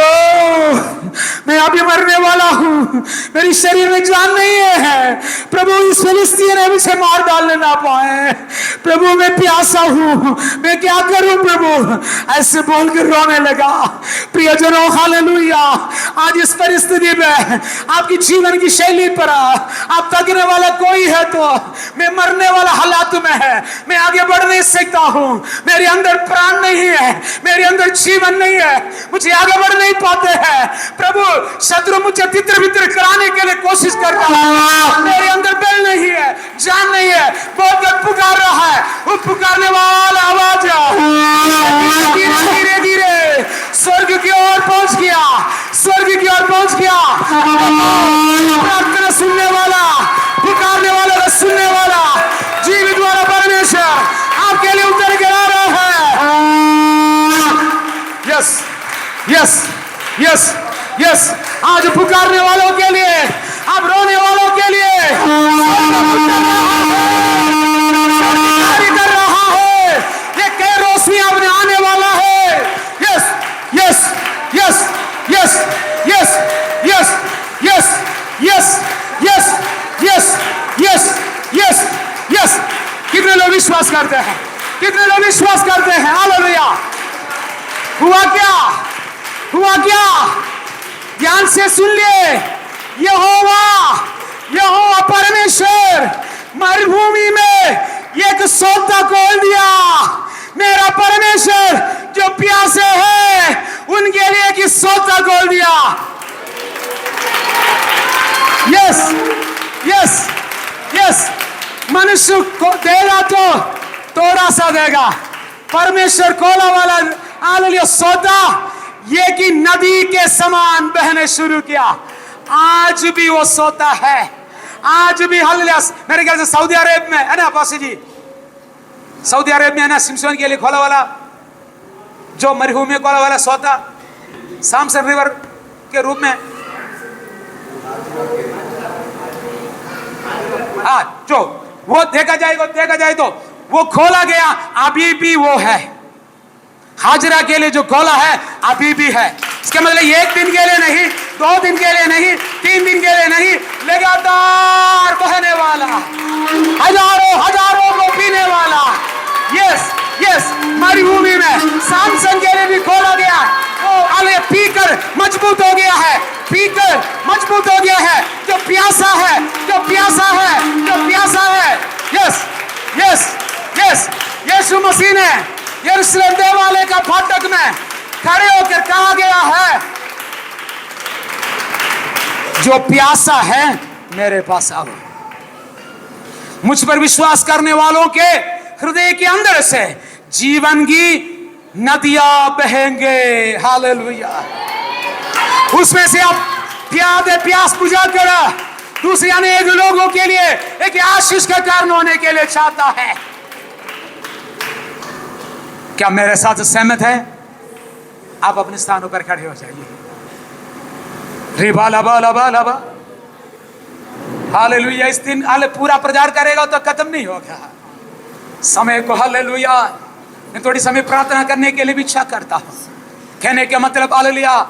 मैं अभी मरने वाला हूं, मेरे शरीर में जान नहीं है। प्रभु इस फिलिस्तीन ने मुझे मार डालने ना पाए। प्रभु मैं प्यासा हूं, मैं क्या करूं प्रभु? ऐसे बोलकर रोने लगा। प्रियजनों हालेलुया, आज इस परिस्थिति में आपकी जीवन की शैली पर आप तकने वाला कोई है तो मैं मरने वाला हालात में है, मैं आगे बढ़ नहीं सकता हूं, मेरे अंदर प्राण नहीं है, मेरे अंदर जीवन नहीं है, मुझे आगे बढ़ नहीं पाते हैं। प्रभु शत्रु मुझे तितर बितर कराने के लिए कोशिश कर रहा है, मेरे अंदर बल नहीं है, जान नहीं है, बहुत पुकार रहा है। वो पुकारने वाला आवाज धीरे धीरे धीरे स्वर्ग की ओर पहुंच गया, स्वर्ग की ओर पहुंच गया। प्रार्थना सुनने वाला, पुकारने वाला का सुनने वाला जीवित वाला परमेश्वर आपके लिए उतर के आ रहा है। यस यस यस यस, आज पुकारने वालों के लिए, अब रोने वालों के लिए कर रहा है। ये कई रोशनी अब आने वाला है। Yes yes yes yes yes yes yes yes yes yes yes yes yes. कितने लोग विश्वास करते हैं? कितने लोग विश्वास करते हैं? हालेलुया। हुआ क्या? हुआ क्या? ध्यान से सुन लिए। यहोवा परमेश्वर मरुभूमि में एक सोता खोल दिया। मेरा परमेश्वर जो प्यासे हैं उनके लिए एक सोता खोल दिया। Yes yes yes. मनुष्य को देगा तो थोड़ा सा देगा, परमेश्वर खोला वाला हालेलुया सोता ये कि नदी के समान बहने शुरू किया। आज भी वो सोता है, आज भी हालेलुया। मेरे ख्याल से सऊदी अरब में है ना पासी जी, सऊदी अरब में है ना सिमसोन के लिए खोला वाला, जो मरुभूमि में खोला वाला सोता सामसन रिवर के रूप में, जो वो देखा जाए तो वो खोला गया, अभी भी वो है। हाजरा के लिए जो खोला है अभी भी है। इसका मतलब एक दिन के लिए नहीं, 2 दिन के लिए नहीं, 3 दिन के लिए नहीं, लगातार बहने वाला, हजारों को पीने वाला। यस यस, मरुभूमि में सामसन के लिए भी खोला गया। वो आले पीकर मजबूत हो गया है, पीकर मजबूत हो गया है। जो प्यासा है, जो प्यासा है, जो प्यासा है। Yes yes yes. यीशु मसीह ने यरूशलेम देवालय का फाटक में खड़े होकर कहा गया है, जो प्यासा है मेरे पास आओ। मुझ पर विश्वास करने वालों के हृदय के अंदर से जीवन की नदियां बहेंगे। हालेलुया। उसमें से आप प्यास बुझा कर दूसरे अनेक लोगों के लिए एक आशीष का कारण होने के लिए चाहता है। क्या मेरे साथ सहमत है? आप अपने स्थानों पर खड़े हो जाइए। रिबा लबा लबा लबा। हालेलुया। इस दिन पूरा प्रचार करेगा तो खत्म नहीं होगा समय को। हालेलुया। मैं थोड़ी समय प्रार्थना करने के लिए भी इच्छा करता हूं। कहने के मतलब हालेलुया,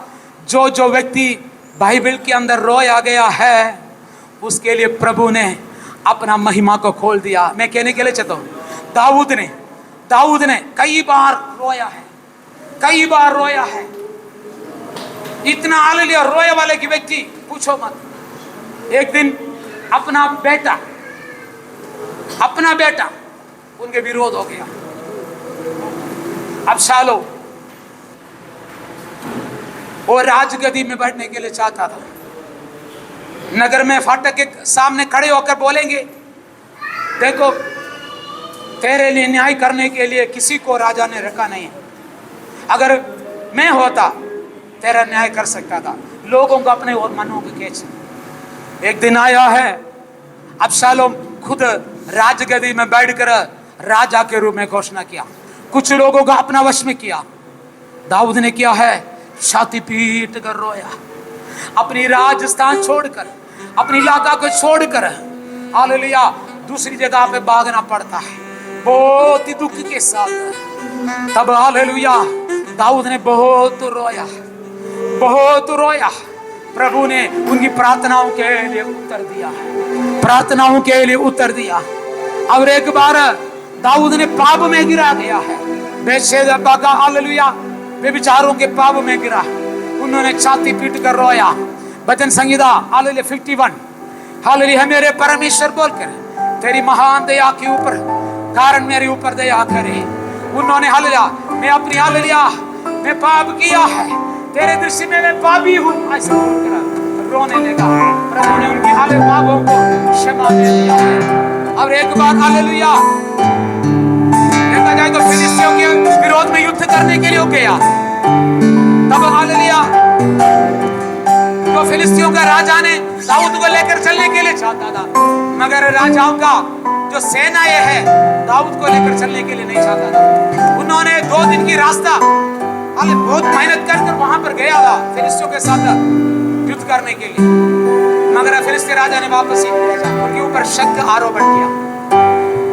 जो व्यक्ति बाइबल के अंदर रोया गया है उसके लिए प्रभु ने अपना महिमा को खोल दिया। मैं कहने के लिए चाहता हूं, दाऊद ने कई बार रोया है, कई बार रोया है। इतना हालेलुया रोए वाले की व्यक्ति पूछो मत। एक दिन अपना बेटा उनके विरोध हो गया। अबशालोम वो राजगद्दी में बैठने के लिए चाहता था। नगर में फाटक के सामने खड़े होकर बोलेंगे, देखो तेरे लिए न्याय करने के लिए किसी को राजा ने रखा नहीं है, अगर मैं होता तेरा न्याय कर सकता था। लोगों को अपने और मनों के खींच। एक दिन आया है अबशालोम खुद राजगद्दी में बैठकर राजा के रूप में घोषणा किया, कुछ लोगों को अपना वश में किया। दाऊद ने किया है, छाती पीट कर रोया, अपनी राजस्थान छोड़कर अपनी इलाका को छोड़कर हालेलुया दूसरी जगह पे भागना पड़ता है, बहुत ही दुख के साथ। तब हालेलुया दाऊद ने बहुत रोया, बहुत रोया। प्रभु ने उनकी प्रार्थनाओं के लिए उत्तर दिया, प्रार्थनाओं के लिए उत्तर दिया। और एक बार दाऊद ने पाप में गिरा गया है, बेशेबा का हालेलुया व्यभिचारों के पाप में गिरा। उन्होंने छाती पीट कर रोया। भजन संहिता हालेलुया 51 हालेलुया मेरे परमेश्वर बोलकर तेरी महान दया के ऊपर कारण मेरे ऊपर दया करे। उन्होंने हालेलुया मैं अपनी हालेलुया मैं पाप किया है, तेरे दृष्टि में मैं पापी हूँ ऐसा बोलकर रोने लगा। प्रभु ने उनकी हालेलुया पापों को क्षमा दे दिया है। और एक बार हालेलुया देखा जाए तो फिलिस्तियों के विरोध में युद्ध करने के लिए हो गया। तब हालेलुया तो फिलिस्तियों का राजा ने दाऊद को लेकर चलने के लिए चाहता था, मगर राजाओं का जो सेना ये है दाऊद को लेकर चलने के लिए नहीं चाहता था। उन्होंने 2 दिन की रास्ता बहुत मेहनत कर वहां पर गया था फिलिस्तियों के साथ युद्ध करने के लिए, मगर फिलिस्ती राजा ने वापस ही भेजा, उनके ऊपर शक का आरोपण किया।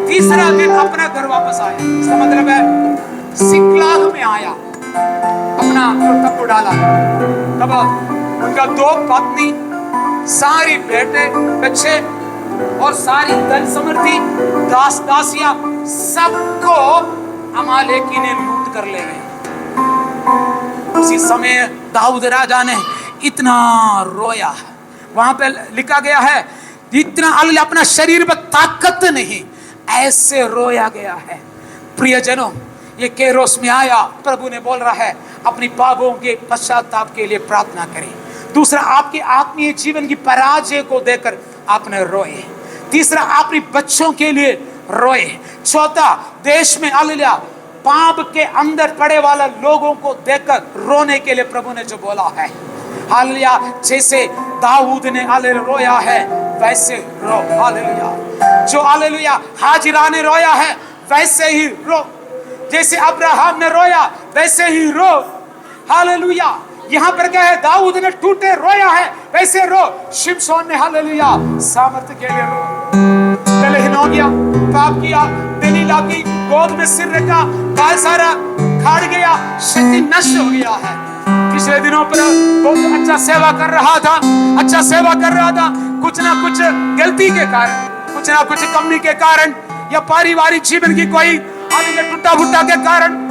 तीसरा दिन अपना घर वापस आया, इसका मतलब है सिकलाग में आया, अपना तंबू डाला। तब उनका 2 पत्नी, सारी बेटे बच्चे और सारी धन समृद्धि दास दासियां सबको अमालेकी ने लूट कर ले गए। उसी समय दाऊद राजा ने इतना रोया, वहां पे लिखा गया है इतना अपना शरीर में ताकत नहीं, ऐसे रोया गया है। प्रियजनों ये केरोस में आया, प्रभु ने बोल रहा है अपनी पापों के पश्चाताप के लिए प्रार्थना करें। दूसरा आपके आत्मीय जीवन की पराजय को देखकर आपने रोए। तीसरा अपने बच्चों के लिए रोए। चौथा देश में हालेलुया पाप के अंदर पड़े वाला लोगों को देखकर रोने के लिए प्रभु ने जो बोला है हालेलुया, जैसे दाऊद ने हालेलुया रोया है वैसे रो। हालेलुया जो हालेलुया हाजिरा ने रोया है वैसे ही रो, जैसे अब्राहम ने रोया वैसे ही रो। हालेलुया यहाँ पर क्या है दाऊद ने टूटे रोया है वैसे रो। शिमशोन ने हालेलुया सामर्थ्य के लिए रो, दिलहीन हो गया, पाप किया, दलीला की गोद में सिर रखा, बाल सारा खाड़ गया, शक्ति नष्ट हो गया है। पिछले दिनों पर बहुत अच्छा सेवा कर रहा था, अच्छा सेवा कर रहा था, कुछ ना कुछ गलती के कारण, कुछ ना कुछ कमी के कारण या पारिवारिक जीवन की कोई टूटा फूटा के कारण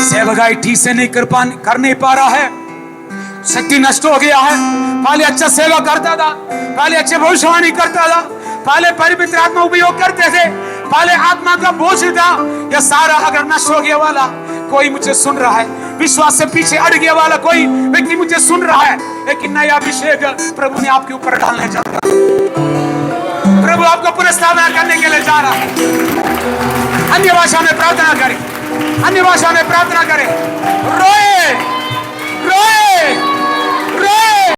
सेवकाई ठीक से नहीं कर नहीं पा रहा है, शक्ति नष्ट हो गया है। पहले अच्छा सेवा करता था, पहले अच्छे भविष्यवाणी करता था, पहले पवित्र आत्मा उपयोग करते थे, पहले आत्मा का बोझ था, यह सारा अगर नष्ट हो गया वाला कोई मुझे सुन रहा है, विश्वास से पीछे अड़ गया वाला कोई व्यक्ति मुझे सुन रहा है, एक नया अभिषेक प्रभु ने आपके ऊपर डालने जा रहा है। प्रभु आपको पुनर्स्थापना करने के लिए जा रहा है। अन्य भाषा में प्रार्थना करें, अन्य भाषा में प्रार्थना करें, रोए रोए